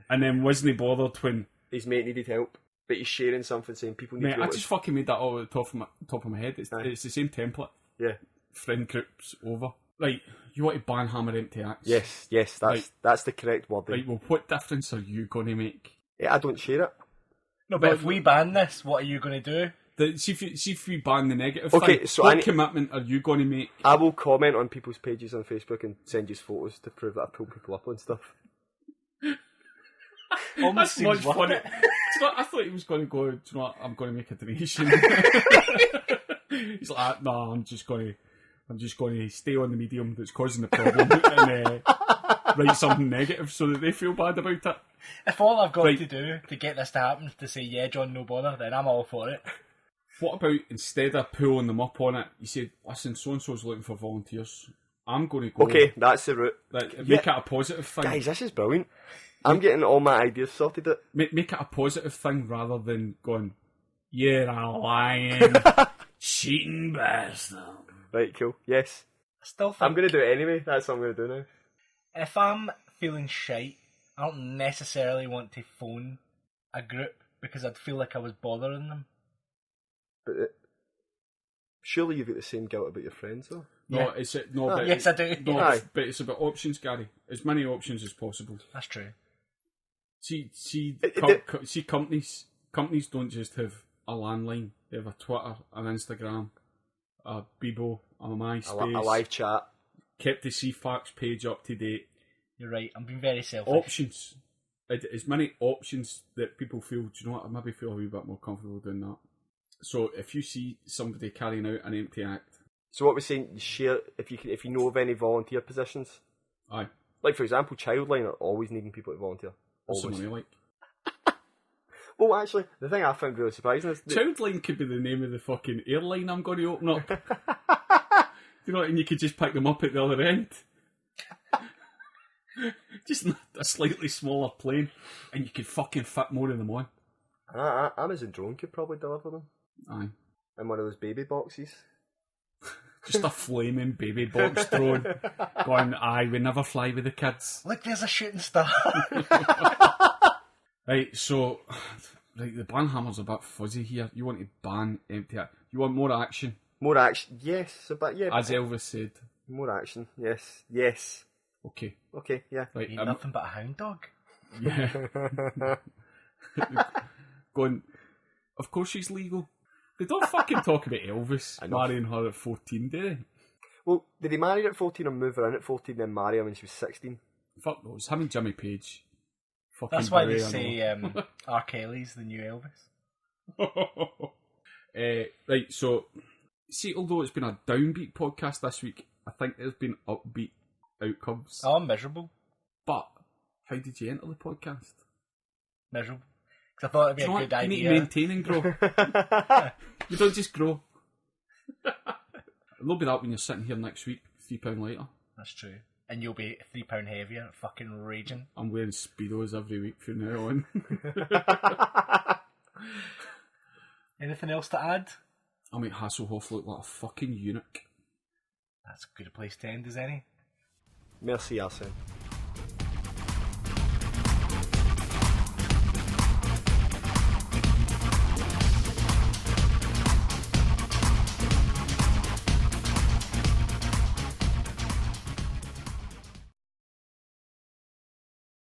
and then wasn't bothered when his mate needed help, but he's sharing something saying people need to I just fucking made that all at the top of my head. It's the same template. Yeah. Friend groups over. Right, you want to banhammer empty acts? Yes, that's the correct word. Right, well, what difference are you going to make? Yeah, I don't share it. No, but if we ban this, what are you going to do? See if we ban the negative thing, so what commitment are you going to make? I will comment on people's pages on Facebook and send you photos to prove that I've pulled people up on stuff. almost seems much funny. it. I thought he was going to go, do you know what, I'm going to make a donation. He's like, no, I'm just going to stay on the medium that's causing the problem and write something negative so that they feel bad about it. If all I've got to do to get this to happen is to say, yeah, John, no bother, then I'm all for it. What about, instead of pulling them up on it, you say, listen, so-and-so's looking for volunteers. I'm going to go... Okay, that's the route. Make it a positive thing. Guys, this is brilliant. I'm getting all my ideas sorted out. Make it a positive thing rather than going, you're a lying, cheating bastard. Right, cool. Yes. I still think... I'm going to do it anyway. That's what I'm going to do now. If I'm feeling shite, I don't necessarily want to phone a group because I'd feel like I was bothering them. But surely you've got the same guilt about your friends, though? No, yeah. Yes, I do. No, but it's about options, Gary. As many options as possible. That's true. See, companies don't just have a landline. They have a Twitter, an Instagram, a Bebo, a MySpace, a live chat. Kept the CFAX page up to date. You're right. I'm being very selfish. Options. As many options that people feel, do you know what, I maybe feel a wee bit more comfortable doing that. So if you see somebody carrying out an empty act... So what we're saying, share, if you know of any volunteer positions. Aye. Like, for example, Childline are always needing people to volunteer. What's the money like? Well, actually, the thing I found really surprising is... Childline could be the name of the fucking airline I'm going to open up. You know, and you could just pick them up at the other end. Just a slightly smaller plane, and you could fucking fit more of them on. Amazon Drone could probably deliver them. Aye. In one of those baby boxes. Just a flaming baby box drone. Going, aye, we never fly with the kids. Look, there's a shooting star. Right, so... Right, the ban hammer's a bit fuzzy here. You want to ban empty act. You want more action. More action, yes. But yeah. As Elvis said. More action, yes. Yes. Okay, yeah. Right, Ain't nothing but a hound dog. Yeah. Going, of course she's legal. They don't fucking talk about Elvis marrying her at 14, do they? Well, did he marry her at 14 or move her in at 14 then marry her when she was 16? Fuck those. Him and Jimmy Page. Fucking That's why they say R. Kelly's the new Elvis. Right, so, see, although it's been a downbeat podcast this week, I think there's been upbeat outcomes. Oh, I'm miserable. But, how did you enter the podcast? Miserable. Because I thought it'd be a good idea. You need to maintain and grow. You don't just grow. It'll be that when you're sitting here next week, £3 later. That's true. And you'll be £3 heavier, fucking raging. I'm wearing Speedos every week from now on. Anything else to add? I'll make Hasselhoff look like a fucking eunuch. That's as good a place to end as any. Merci, Arsene.